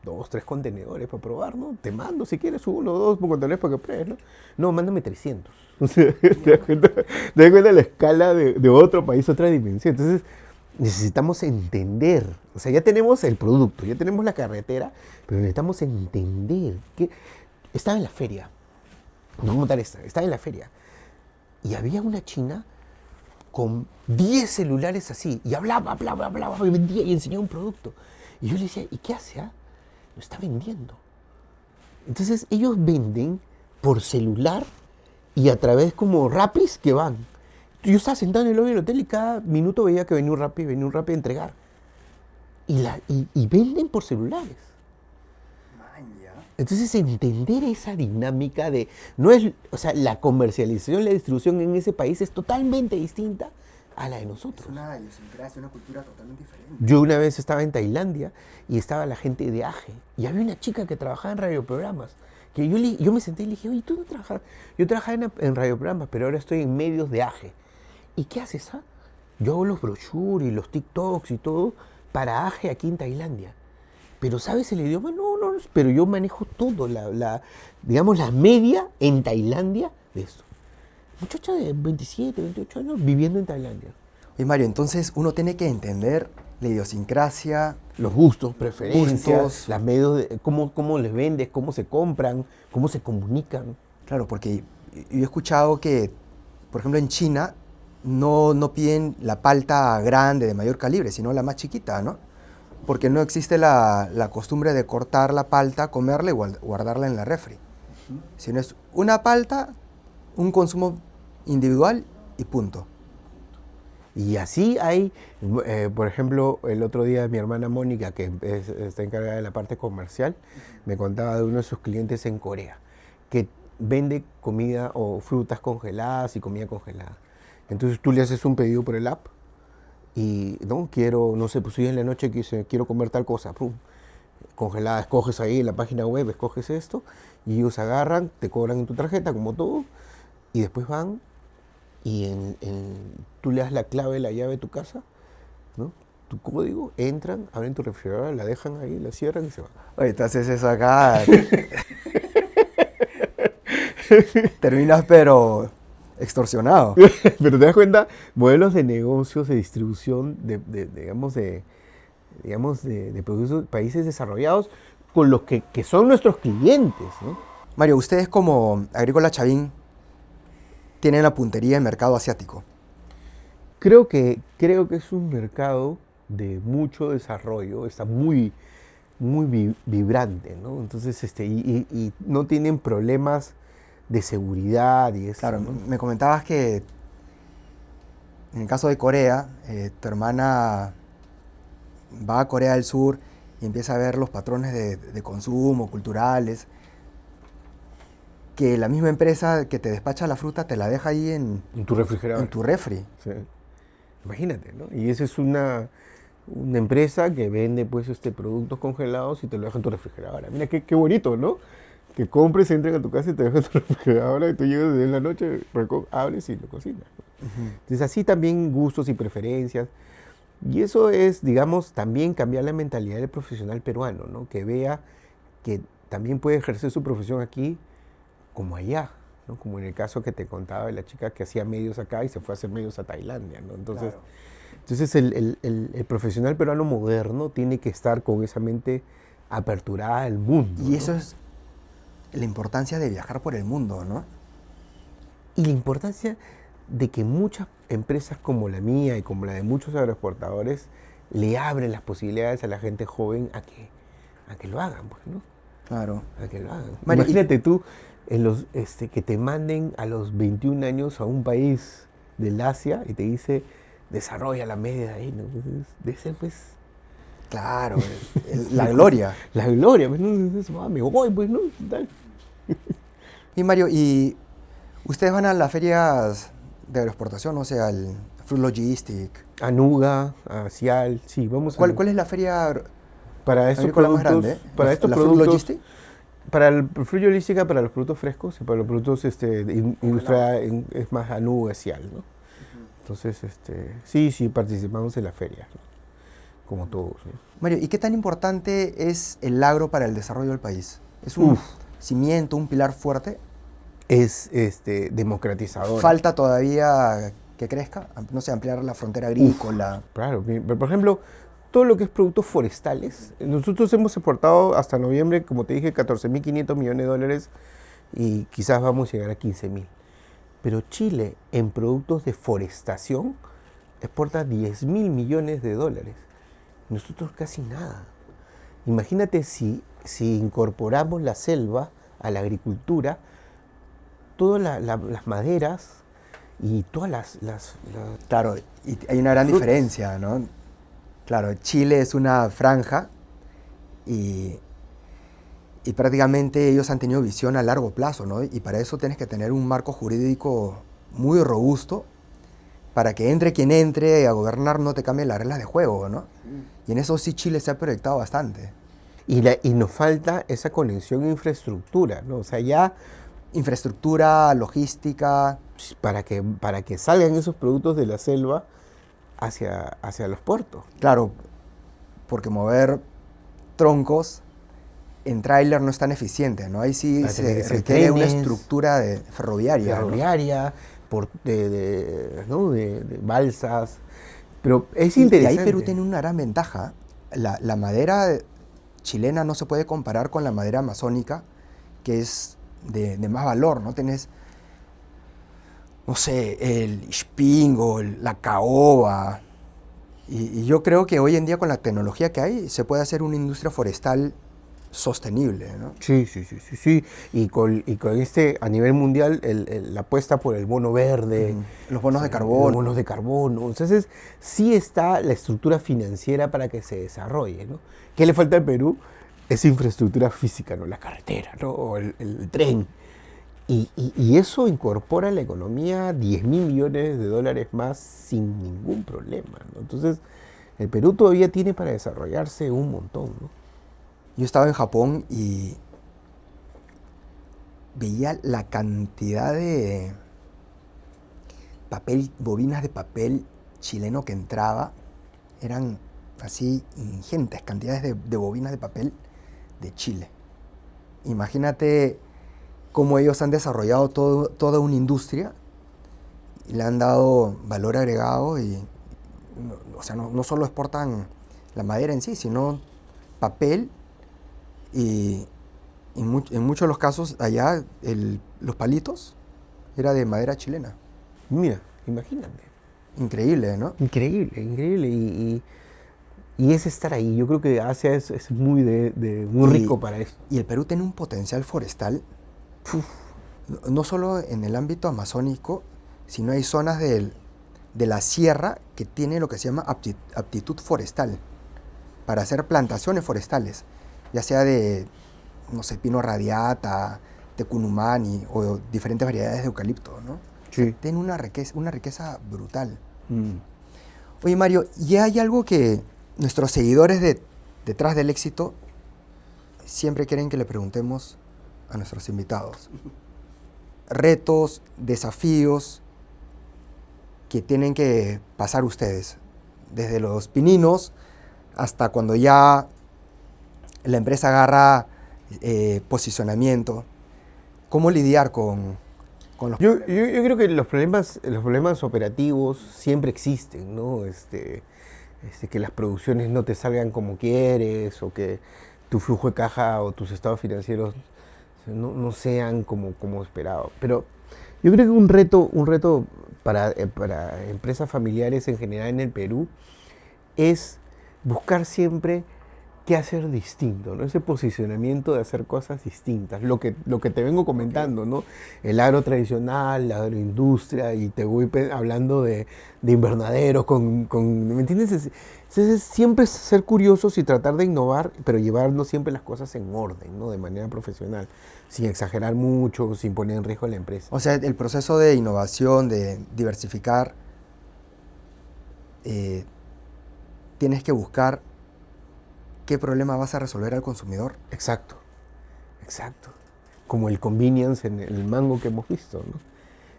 2, 3 contenedores para probar, ¿no? Te mando si quieres 1 o 2 contenedores para que pruebes, ¿no? No, mándame 300. O sea, te das cuenta de la escala de otro país, otra dimensión. Entonces, necesitamos entender. O sea, ya tenemos el producto, ya tenemos la carretera, pero necesitamos entender que estaba en la feria. No voy a contar esta, estaba en la feria. Y había una china con 10 celulares así, y hablaba, y vendía y enseñaba un producto. Y yo le decía, ¿y qué hace? Lo está vendiendo. Entonces ellos venden por celular y a través como Rapis que van. Yo estaba sentado en el lobby del hotel y cada minuto veía que venía un Rappi a entregar. Y venden por celulares. Entonces entender esa dinámica de, no es, o sea, la comercialización, la distribución en ese país es totalmente distinta a la de nosotros. Es una idiosincrasia, una cultura totalmente diferente. Yo una vez estaba en Tailandia y estaba la gente de AGE y había una chica que trabajaba en radioprogramas. Que yo me senté y le dije, oye, ¿tú no trabajas? Yo trabajaba en radioprogramas, pero ahora estoy en medios de AGE. ¿Y qué haces? Yo hago los brochures y los TikToks y todo para AGE aquí en Tailandia. Pero ¿sabes el idioma? No, pero yo manejo todo, digamos, la media en Tailandia de eso. Muchacha de 27, 28 años viviendo en Tailandia. Oye, Mario, entonces uno tiene que entender la idiosincrasia, Los gustos, preferencias, Gustos. las medios, cómo les vendes, cómo se compran, cómo se comunican. claro, porque yo he escuchado que, por ejemplo, en China no piden la palta grande de mayor calibre, sino la más chiquita, ¿no? Porque no existe la costumbre de cortar la palta, comerla y guardarla en la refri. Sino es una palta, un consumo individual y punto. Y así hay, por ejemplo, el otro día mi hermana Mónica, que está encargada de la parte comercial, me contaba de uno de sus clientes en Corea, que vende comida o frutas congeladas y comida congelada. Entonces tú le haces un pedido por el app y, no, no sé, pues hoy en la noche quiero comer tal cosa, pum, congelada, escoges ahí en la página web, escoges esto, y ellos agarran, te cobran en tu tarjeta, como todo, y después van y tú le das la clave, la llave de tu casa, ¿no? Tu código, entran, abren tu refrigerador, la dejan ahí, la cierran y se van. Oye, entonces eso acá terminas pero extorsionado. Pero te das cuenta, modelos de negocios, de distribución, de productos, países desarrollados con los que son nuestros clientes, ¿no? Mario, ustedes como Agrícola Chavín tienen la puntería en mercado asiático. Creo que es un mercado de mucho desarrollo, está muy muy vibrante, ¿no? Entonces, y no tienen problemas de seguridad y eso, Claro, ¿no? me comentabas que en el caso de Corea, tu hermana va a Corea del Sur y empieza a ver los patrones de consumo culturales, que la misma empresa que te despacha la fruta te la deja ahí En tu refrigerador. en tu refri. Sí. Imagínate, ¿no? Y esa es una empresa que vende pues productos congelados y te lo deja en tu refrigeradora. Mira qué bonito, ¿no? Que compres, entren a tu casa y te dejan tu refrigeradora y tú llegas en la noche, abres y lo cocinas, ¿no? Entonces así también gustos y preferencias. Y eso es, digamos, también cambiar la mentalidad del profesional peruano, ¿no? Que vea que también puede ejercer su profesión aquí como allá, ¿no? Como en el caso que te contaba de la chica que hacía medios acá y se fue a hacer medios a Tailandia, ¿no? Entonces, Claro. entonces el profesional peruano moderno tiene que estar con esa mente aperturada al mundo, Y ¿no? eso es la importancia de viajar por el mundo, ¿no? Y la importancia de que muchas empresas como la mía y como la de muchos agroexportadores le abren las posibilidades a la gente joven a que lo hagan, pues, ¿no? Claro. A que lo hagan. Mario, Imagínate tú que te manden a los 21 años a un país del Asia y te dice, desarrolla la media ahí, ¿no? Entonces, debe ser, pues, claro, la gloria. la gloria, pues, ¿no? Entonces, me voy, pues, ¿no? Tal. Y Mario, ¿y ustedes van a las ferias de agroexportación, o sea, al Fruit Logistic? A Nuga, a Cial, sí, vamos ¿Cuál es la feria para estos agrícola más productos, grande? para estos ¿La Fruit productos, Logistic? para el Fruit Logística, para los productos frescos y para los productos de industria, es más a Nuga, Cial, ¿no? Entonces, sí, participamos en la feria, ¿no? Como todos, ¿no? Mario, ¿y qué tan importante es el agro para el desarrollo del país? ¿Es un cimiento, un pilar fuerte? Es democratizador. ¿Falta todavía que crezca? No sé, ampliar la frontera agrícola. Claro, pero por ejemplo, todo lo que es productos forestales, nosotros hemos exportado hasta noviembre, como te dije, 14.500 millones de dólares y quizás vamos a llegar a 15.000. Pero Chile, en productos de forestación, exporta 10.000 millones de dólares. Nosotros casi nada. Imagínate si incorporamos la selva a la agricultura, todas las maderas y todas las Claro, y hay una gran frutas. diferencia, ¿no? Claro, Chile es una franja y prácticamente ellos han tenido visión a largo plazo, ¿no? Y para eso tienes que tener un marco jurídico muy robusto para que entre quien entre a gobernar no te cambie las reglas de juego, ¿no? Y en eso sí Chile se ha proyectado bastante. Y nos falta esa conexión e infraestructura, ¿no? O sea, ya Infraestructura, logística. para que salgan esos productos de la selva hacia los puertos. Claro, porque mover troncos en tráiler no es tan eficiente, ¿no? Ahí sí Tiene se que ser requiere una trenes, estructura ferroviaria, ¿no? ¿no? de balsas. Pero es Y interesante. ahí Perú tiene una gran ventaja. La madera chilena no se puede comparar con la madera amazónica, que es de más valor, ¿no? Tenés, no sé, el ispingo, la caoba. Y yo creo que hoy en día con la tecnología que hay se puede hacer una industria forestal sostenible, ¿no? Sí. Y con a nivel mundial, la apuesta por el bono verde. Los bonos de Los carbono. bonos de carbono. Entonces, sí está la estructura financiera para que se desarrolle, ¿no? ¿Qué le falta al Perú? Esa infraestructura física, ¿no? La carretera, ¿no? O el tren. Y eso incorpora a la economía 10.000 millones de dólares más sin ningún problema, ¿no? Entonces, el Perú todavía tiene para desarrollarse un montón, ¿no? Yo estaba en Japón y veía la cantidad de papel, bobinas de papel chileno que entraba. Eran así ingentes cantidades de bobinas de papel de Chile. Imagínate cómo ellos han desarrollado toda una industria y le han dado valor agregado y, o sea, no solo exportan la madera en sí, sino papel y en muchos de los casos allá los palitos era de madera chilena. Mira, imagínate. Increíble, ¿no? Increíble. Y es estar ahí. Yo creo que Asia es muy, muy Y- rico para eso. Y el Perú tiene un potencial forestal, no solo en el ámbito amazónico, sino hay zonas de la sierra que tienen lo que se llama aptitud forestal para hacer plantaciones forestales, ya sea de, no sé, pino radiata, tecunumani o diferentes variedades de eucalipto, ¿no? Sí. Tiene una riqueza brutal. Mm. Oye, Mario, ¿y hay algo que nuestros seguidores detrás del éxito siempre quieren que le preguntemos a nuestros invitados? Retos, desafíos que tienen que pasar ustedes, desde los pininos hasta cuando ya la empresa agarra posicionamiento. ¿Cómo lidiar con los Yo creo que los problemas operativos siempre existen, ¿no? Que las producciones no te salgan como quieres, o que tu flujo de caja o tus estados financieros no sean como esperado. Pero yo creo que un reto para empresas familiares en general en el Perú es buscar siempre qué hacer distinto, ¿no? Ese posicionamiento de hacer cosas distintas, lo que te vengo comentando, ¿no? El agro tradicional, la agroindustria, y te voy hablando de invernaderos, ¿me entiendes? Es siempre ser curiosos y tratar de innovar, pero llevarnos siempre las cosas en orden, ¿no? De manera profesional, sin exagerar mucho, sin poner en riesgo a la empresa. O sea, el proceso de innovación, de diversificar, eh, tienes que buscar qué problema vas a resolver al consumidor. Exacto, exacto. Como el convenience en el mango que hemos visto, ¿no?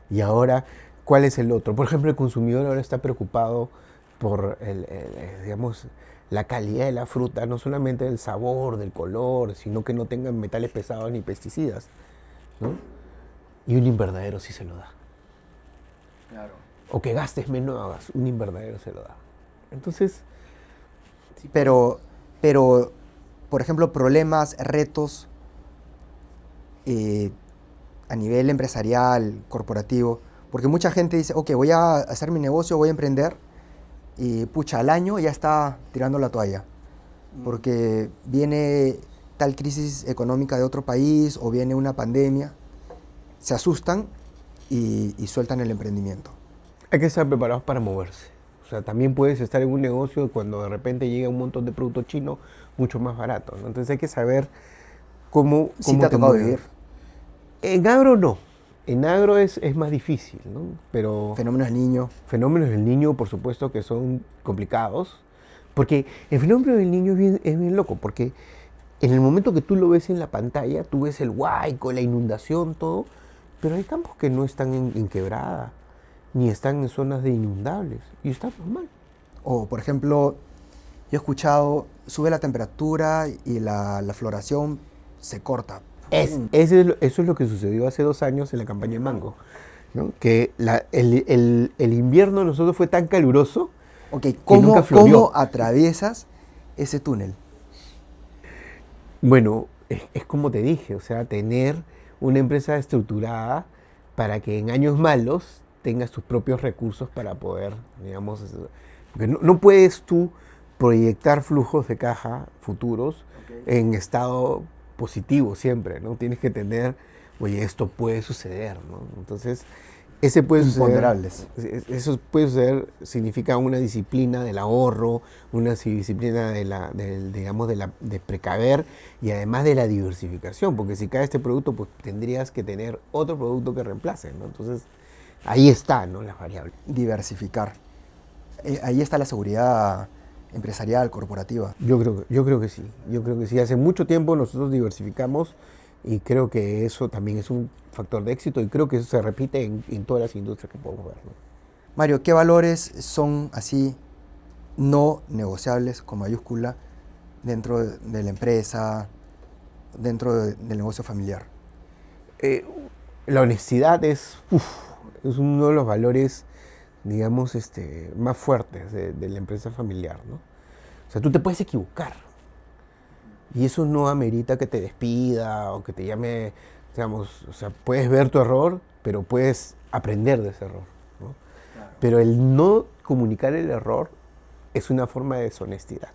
Y ahora, ¿cuál es el otro? Por ejemplo, el consumidor ahora está preocupado por digamos, la calidad de la fruta, no solamente del sabor, del color, sino que no tengan metales pesados ni pesticidas, ¿no? Y un invernadero sí se lo da. Claro. O que gastes menos, un invernadero se lo da. Entonces, Pero, por ejemplo, problemas, retos a nivel empresarial, corporativo, porque mucha gente dice, ok, voy a hacer mi negocio, voy a emprender, y pucha, al año ya está tirando la toalla, porque viene tal crisis económica de otro país o viene una pandemia, se asustan y sueltan el emprendimiento. hay que estar preparados para moverse. O sea, también puedes estar en un negocio cuando de repente llega un montón de producto chino mucho más barato, ¿no? Entonces hay que saber cómo ¿Sí te ha tocado mueves. vivir En agro no. En agro es más difícil, ¿no? Pero fenómenos del niño? fenómenos del niño, por supuesto, que son complicados. Porque el fenómeno del niño es bien loco, porque en el momento que tú lo ves en la pantalla, tú ves el huaico, la inundación, todo, pero hay campos que no están en quebrada, ni están en zonas de inundables, y está normal. O, por ejemplo, yo he escuchado, sube la temperatura y la floración se corta. Eso es lo que sucedió hace 2 años en la campaña de mango, ¿no? Que el invierno de nosotros fue tan caluroso. Ok, Que ¿cómo, nunca floreó. cómo atraviesas ese túnel? Bueno, es como te dije, o sea, tener una empresa estructurada para que en años malos tengas tus propios recursos para poder, digamos, porque no puedes tú proyectar flujos de caja futuros en estado positivo siempre, ¿no? Tienes que tener, oye, esto puede suceder, ¿no? Entonces, ese puede suceder. Imponderables. Eso puede suceder, significa una disciplina del ahorro, una disciplina digamos, de precaver, y además de la diversificación, porque si cae este producto, pues tendrías que tener otro producto que reemplace, ¿no? Entonces, ahí está, ¿no? Las variables. Diversificar. Ahí está la seguridad empresarial, corporativa. Yo creo que sí, yo creo que sí. Hace mucho tiempo nosotros diversificamos y creo que eso también es un factor de éxito, y creo que eso se repite en todas las industrias que podemos ver, ¿no? Mario, ¿qué valores son así no negociables con mayúscula dentro de la empresa, dentro del negocio familiar? La honestidad es es uno de los valores, digamos, más fuertes de la empresa familiar, ¿no? O sea, tú te puedes equivocar y eso no amerita que te despida o que te llame, digamos, o sea, puedes ver tu error, pero puedes aprender de ese error, ¿no? Pero el no comunicar el error es una forma de deshonestidad.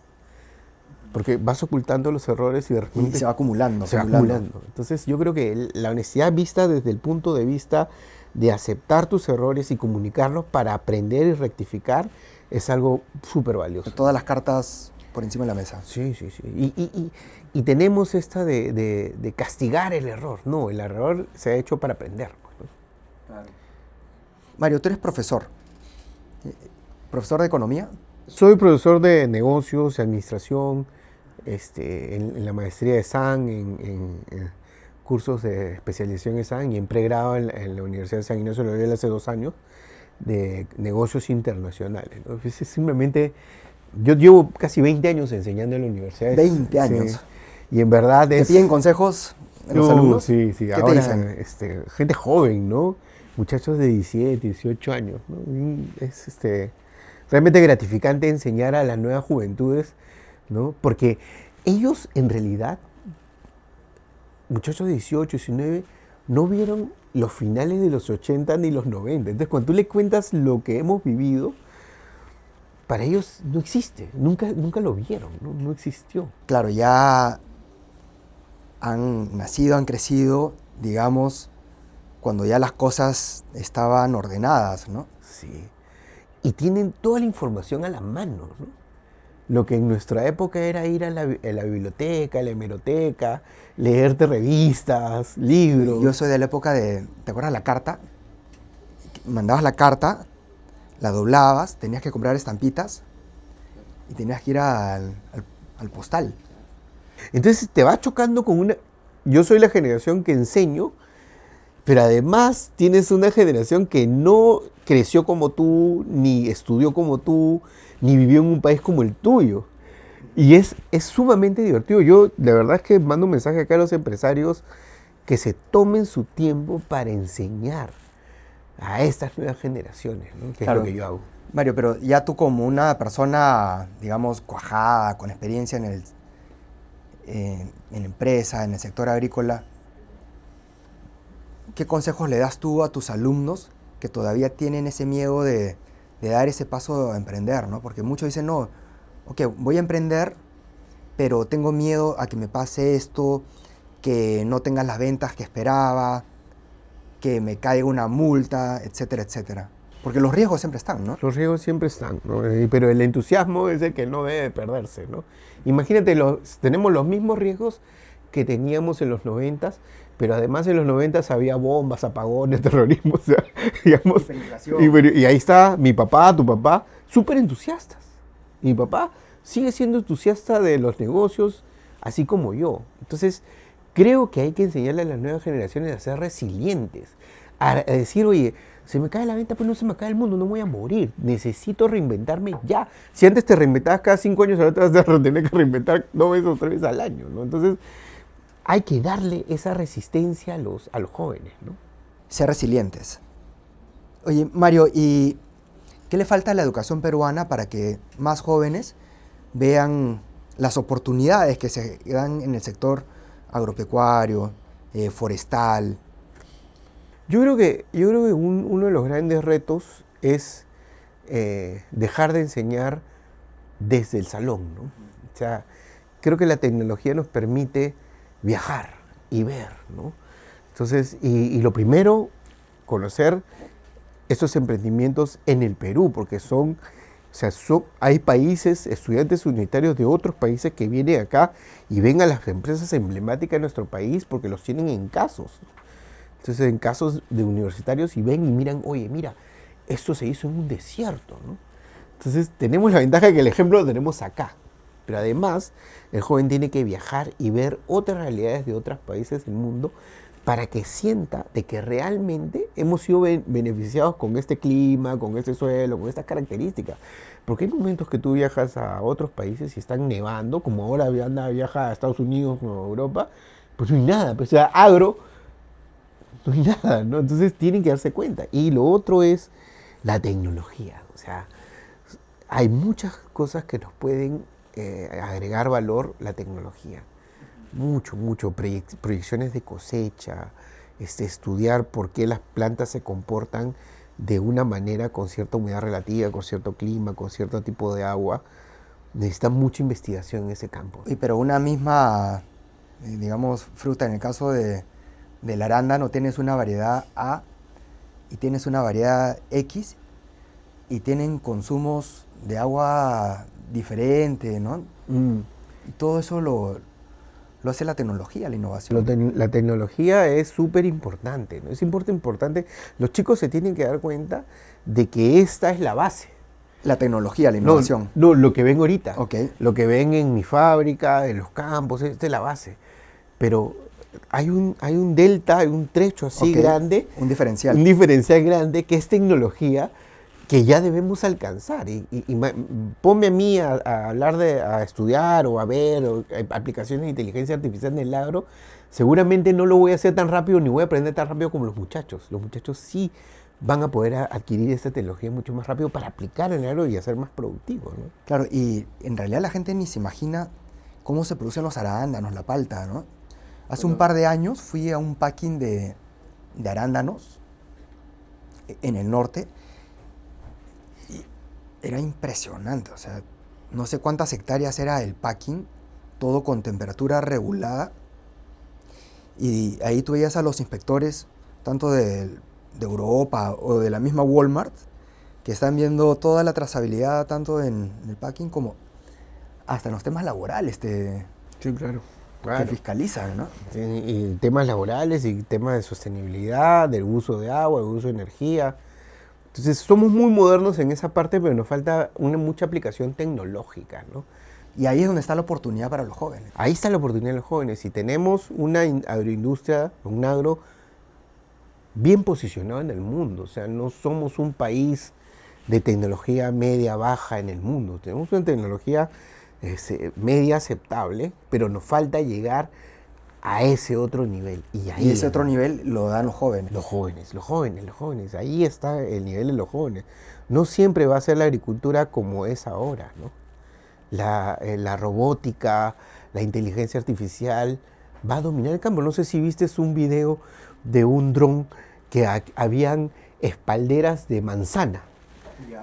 porque vas ocultando los errores y de Y repente se va acumulando, se va acumulando. Entonces yo creo que la honestidad vista desde el punto de vista de aceptar tus errores y comunicarlos para aprender y rectificar es algo súper valioso. Todas las cartas por encima de la mesa. Sí, sí, sí. Y tenemos esta de castigar el error. No, el error se ha hecho para aprender. Mario, tú eres profesor. ¿Profesor de economía? Soy profesor de negocios y administración en la maestría de SAN, en cursos de especialización en SAN y en pregrado en la Universidad de San Ignacio de Loyola hace 2 años de negocios internacionales, ¿no? Es simplemente, yo llevo casi 20 años enseñando en la universidad. 20 años. Sí, y en verdad ¿Te es... piden consejos los alumnos? Sí, sí. ¿Qué Ahora, te dicen? gente joven, ¿no? Muchachos de 17, 18 años, ¿no? Y es realmente gratificante enseñar a las nuevas juventudes, ¿no? Porque ellos en realidad, muchachos de 18, 19, no vieron los finales de los 80 ni los 90. Entonces, cuando tú le cuentas lo que hemos vivido, para ellos no existe, nunca lo vieron, no existió. Claro, ya han nacido, han crecido, digamos, cuando ya las cosas estaban ordenadas, ¿no? Sí. Y tienen toda la información a la mano, ¿no? Lo que en nuestra época era ir a la biblioteca, a la hemeroteca, leerte revistas, libros. Yo soy de la época de, ¿te acuerdas la carta? Mandabas la carta, la doblabas, tenías que comprar estampitas y tenías que ir al postal. Entonces te va chocando con una... Yo soy la generación que enseño, pero además tienes una generación que no creció como tú, ni estudió como tú, ni vivió en un país como el tuyo. Y es sumamente divertido. Yo de verdad es que mando un mensaje acá a los empresarios que se tomen su tiempo para enseñar a estas nuevas generaciones, ¿no? Que Claro. es lo que yo hago. Mario, pero ya tú como una persona, digamos, cuajada, con experiencia en la empresa, en el sector agrícola, ¿qué consejos le das tú a tus alumnos que todavía tienen ese miedo de dar ese paso a emprender, ¿no? Porque muchos dicen, no, ok, voy a emprender, pero tengo miedo a que me pase esto, que no tenga las ventas que esperaba, que me caiga una multa, etcétera, etcétera. Porque los riesgos siempre están, ¿no? Los riesgos siempre están, ¿no? Pero el entusiasmo es el que no debe perderse, ¿no? Imagínate, tenemos los mismos riesgos que teníamos en los 90, pero además en los 90 había bombas, apagones, terrorismo, o sea, digamos, y ahí está mi papá, tu papá, súper entusiastas. Mi papá sigue siendo entusiasta de los negocios, así como yo. Entonces, creo que hay que enseñarle a las nuevas generaciones a ser resilientes, a decir, oye, se me cae la venta, pues no se me cae el mundo, no voy a morir, necesito reinventarme ya. Si antes te reinventabas cada 5 años, ahora te vas a tener que reinventar 2 veces o 3 veces al año, ¿no? Entonces, hay que darle esa resistencia a los jóvenes, ¿no? Ser resilientes. Oye, Mario, ¿y qué le falta a la educación peruana para que más jóvenes vean las oportunidades que se dan en el sector agropecuario, forestal? Yo creo que uno de los grandes retos es dejar de enseñar desde el salón, ¿no? O sea, creo que la tecnología nos permite viajar y ver, ¿no? Entonces, y lo primero, conocer estos emprendimientos en el Perú, porque hay países, estudiantes universitarios de otros países que vienen acá y ven a las empresas emblemáticas de nuestro país porque los tienen en casos. Entonces, en casos de universitarios y ven y miran, oye, mira, esto se hizo en un desierto, ¿no? Entonces, tenemos la ventaja de que el ejemplo lo tenemos acá. Pero además, el joven tiene que viajar y ver otras realidades de otros países del mundo para que sienta de que realmente hemos sido beneficiados con este clima, con este suelo, con estas características. Porque hay momentos que tú viajas a otros países y están nevando, como ahora viaja a Estados Unidos o a Europa, pues no hay nada, pues o sea, agro, no hay nada, ¿no? Entonces tienen que darse cuenta. Y lo otro es la tecnología. O sea, hay muchas cosas que nos pueden agregar valor la tecnología. Mucho. Proyecciones de cosecha, estudiar por qué las plantas se comportan de una manera con cierta humedad relativa, con cierto clima, con cierto tipo de agua. necesita mucha investigación en ese campo. Pero una misma, digamos, fruta, en el caso del arándano, tienes una variedad A y tienes una variedad X y tienen consumos de agua diferente, ¿no? Y todo eso lo hace la tecnología, la innovación. La tecnología es súper importante, ¿no? Es importante. Los chicos se tienen que dar cuenta de que esta es la base. La tecnología, la innovación. No, lo que ven ahorita. Okay. Lo que ven en mi fábrica, en los campos, esta es la base. Pero hay un delta, hay un trecho así grande. Un diferencial. Un diferencial grande que es tecnología que ya debemos alcanzar. Ponme a mí a hablar a estudiar o a ver aplicaciones de inteligencia artificial en el agro, seguramente no lo voy a hacer tan rápido ni voy a aprender tan rápido como los muchachos. Los muchachos sí van a poder adquirir esta tecnología mucho más rápido para aplicar en el agro y hacer más productivos, ¿no? Claro, y en realidad la gente ni se imagina cómo se producen los arándanos, la palta, ¿no? Hace un par de años fui a un packing de arándanos en el norte. Era impresionante, o sea, no sé cuántas hectáreas era el packing, todo con temperatura regulada. Y ahí tú veías a los inspectores, tanto de Europa o de la misma Walmart, que están viendo toda la trazabilidad, tanto en el packing como hasta en los temas laborales, Sí, claro. te fiscalizan, ¿no? Sí, y temas laborales y temas de sostenibilidad, del uso de agua, del uso de energía. Entonces somos muy modernos en esa parte, pero nos falta mucha aplicación tecnológica, ¿no? Y ahí es donde está la oportunidad para los jóvenes. Ahí está la oportunidad de los jóvenes. Si tenemos una agroindustria, un agro bien posicionado en el mundo, o sea, no somos un país de tecnología media baja en el mundo. Tenemos una tecnología media aceptable, pero nos falta llegar a ese otro nivel. Y ese otro nivel lo dan los jóvenes. Los jóvenes. Ahí está el nivel de los jóvenes. No siempre va a ser la agricultura como es ahora, ¿no? La robótica, la inteligencia artificial va a dominar el campo. No sé si viste un video de un dron que habían espalderas de manzana.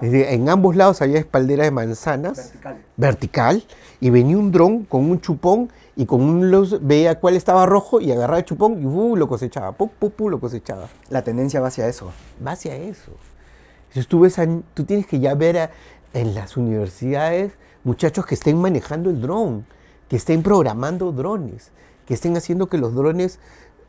Es decir, en ambos lados había espalderas de manzanas. Vertical. Y venía un dron con un chupón y con un luz veía cuál estaba rojo y agarraba el chupón y lo cosechaba. Lo cosechaba. La tendencia va hacia eso. Va hacia eso. Entonces tú tienes que ya ver en las universidades muchachos que estén manejando el dron, que estén programando drones, que estén haciendo que los drones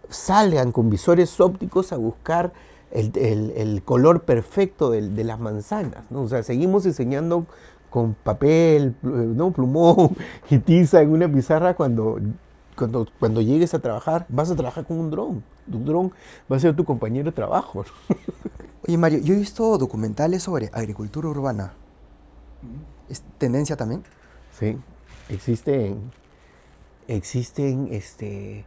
salgan con visores ópticos a buscar el color perfecto de las manzanas, ¿no? O sea, seguimos enseñando con papel, ¿no? Plumón y tiza en una pizarra cuando llegues a trabajar, vas a trabajar con un dron. Tu dron va a ser tu compañero de trabajo, ¿no? Oye, Mario, yo he visto documentales sobre agricultura urbana. ¿Es tendencia también? Sí, existen en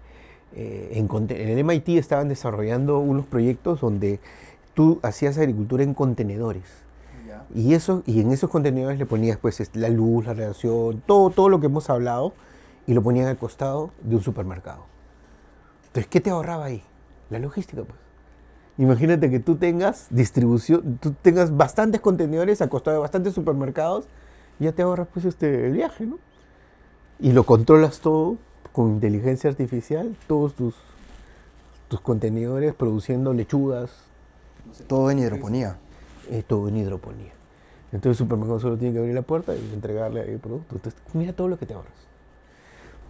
el MIT estaban desarrollando unos proyectos donde tú hacías agricultura en contenedores. Y en esos contenedores le ponías pues la luz, la radiación, todo lo que hemos hablado, y lo ponían al costado de un supermercado. Entonces, ¿qué te ahorraba ahí? La logística, pues. Imagínate que tú tengas distribución, tú tengas bastantes contenedores al costado de bastantes supermercados, y ya te ahorras pues el viaje, ¿no? Y lo controlas todo con inteligencia artificial, todos tus contenedores produciendo lechugas. Todo en hidroponía. Todo en hidroponía. Entonces el supermercado solo tiene que abrir la puerta y entregarle el producto. Entonces, mira todo lo que te ahorras.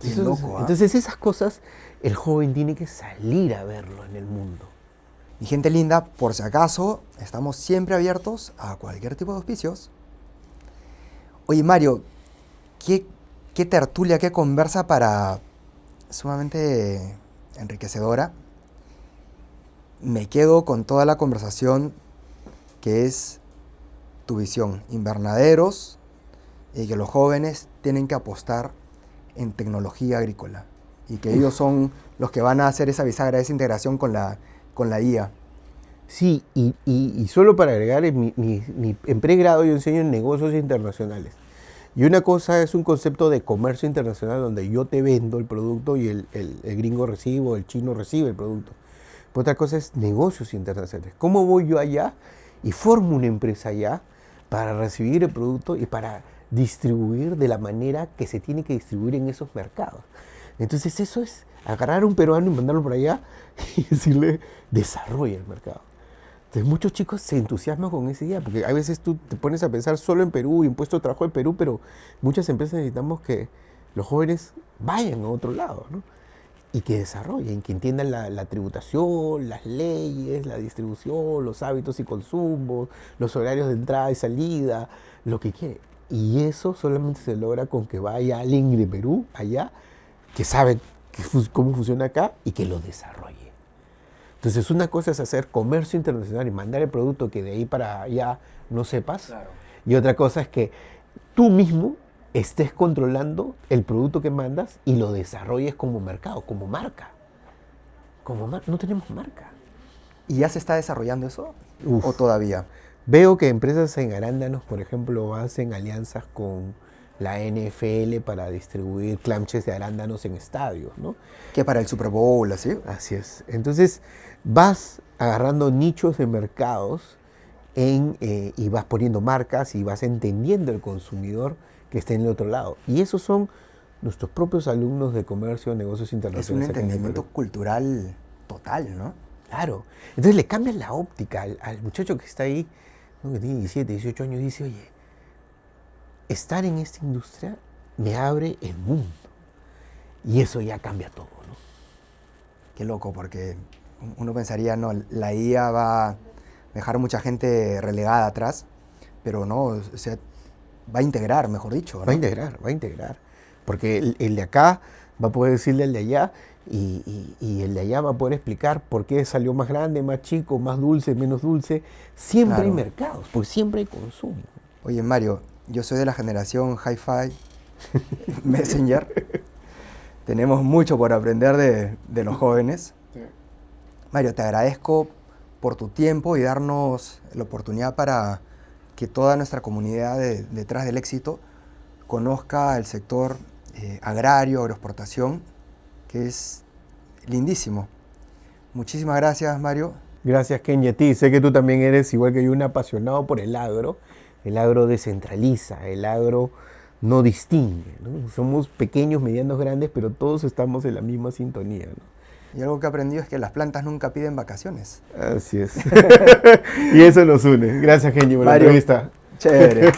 Entonces esas cosas el joven tiene que salir a verlo en el mundo. Y gente linda, por si acaso, estamos siempre abiertos a cualquier tipo de auspicios. Oye, Mario, qué tertulia, qué conversa sumamente enriquecedora. Me quedo con toda la conversación que es tu visión, invernaderos, y que los jóvenes tienen que apostar en tecnología agrícola y que ellos son los que van a hacer esa bisagra, esa integración con la IA. Sí, y solo para agregar, en pregrado yo enseño en negocios internacionales. Y una cosa es un concepto de comercio internacional donde yo te vendo el producto y el gringo recibe o el chino recibe el producto. Pero otra cosa es negocios internacionales. ¿Cómo voy yo allá y formo una empresa allá para recibir el producto y para distribuir de la manera que se tiene que distribuir en esos mercados. Entonces eso es agarrar a un peruano y mandarlo por allá y decirle, desarrolla el mercado. Entonces muchos chicos se entusiasman con esa idea, porque a veces tú te pones a pensar solo en Perú y en puesto de trabajo en Perú, pero muchas empresas necesitamos que los jóvenes vayan a otro lado, ¿no? Y que desarrollen, que entiendan la tributación, las leyes, la distribución, los hábitos y consumos, los horarios de entrada y salida, lo que quieren. Y eso solamente se logra con que vaya alguien de Perú allá, que sabe cómo funciona acá y que lo desarrolle. Entonces una cosa es hacer comercio internacional y mandar el producto que de ahí para allá no sepas. Claro. Y otra cosa es que tú mismo estés controlando el producto que mandas y lo desarrolles como mercado, como marca. No tenemos marca. ¿Y ya se está desarrollando eso? Uf. ¿O todavía? Veo que empresas en arándanos, por ejemplo, hacen alianzas con la NFL para distribuir clamches de arándanos en estadios, ¿no? ¿Qué para el Super Bowl, así? Así es. Entonces vas agarrando nichos de mercados y vas poniendo marcas y vas entendiendo el consumidor que está en el otro lado. Y esos son nuestros propios alumnos de comercio, negocios Es un internacionales. entendimiento cultural total, ¿no? Claro. Entonces le cambias la óptica al muchacho que está ahí, ¿no? Que tiene 17, 18 años, y dice, oye, estar en esta industria me abre el mundo. Y eso ya cambia todo, ¿no? Qué loco, porque uno pensaría, no, la IA va a dejar mucha gente relegada atrás, pero no, o sea, va a integrar, mejor dicho, ¿no? Va a integrar. Porque el de acá va a poder decirle al de allá y el de allá va a poder explicar por qué salió más grande, más chico, más dulce, menos dulce. Siempre Claro. hay mercados, porque siempre hay consumo. Oye, Mario, yo soy de la generación Hi-Fi, Messenger. Tenemos mucho por aprender de los jóvenes. Sí. Mario, te agradezco por tu tiempo y darnos la oportunidad para que toda nuestra comunidad detrás del éxito conozca el sector agrario, agroexportación, que es lindísimo. Muchísimas gracias, Mario. Gracias, Kenny, a ti. Sé que tú también eres, igual que yo, un apasionado por el agro. El agro descentraliza, el agro no distingue, ¿no? Somos pequeños, medianos, grandes, pero todos estamos en la misma sintonía, ¿no? Y algo que he aprendido es que las plantas nunca piden vacaciones. Así es. Y eso nos une. Gracias, Kenny, por la Mario, entrevista. chévere.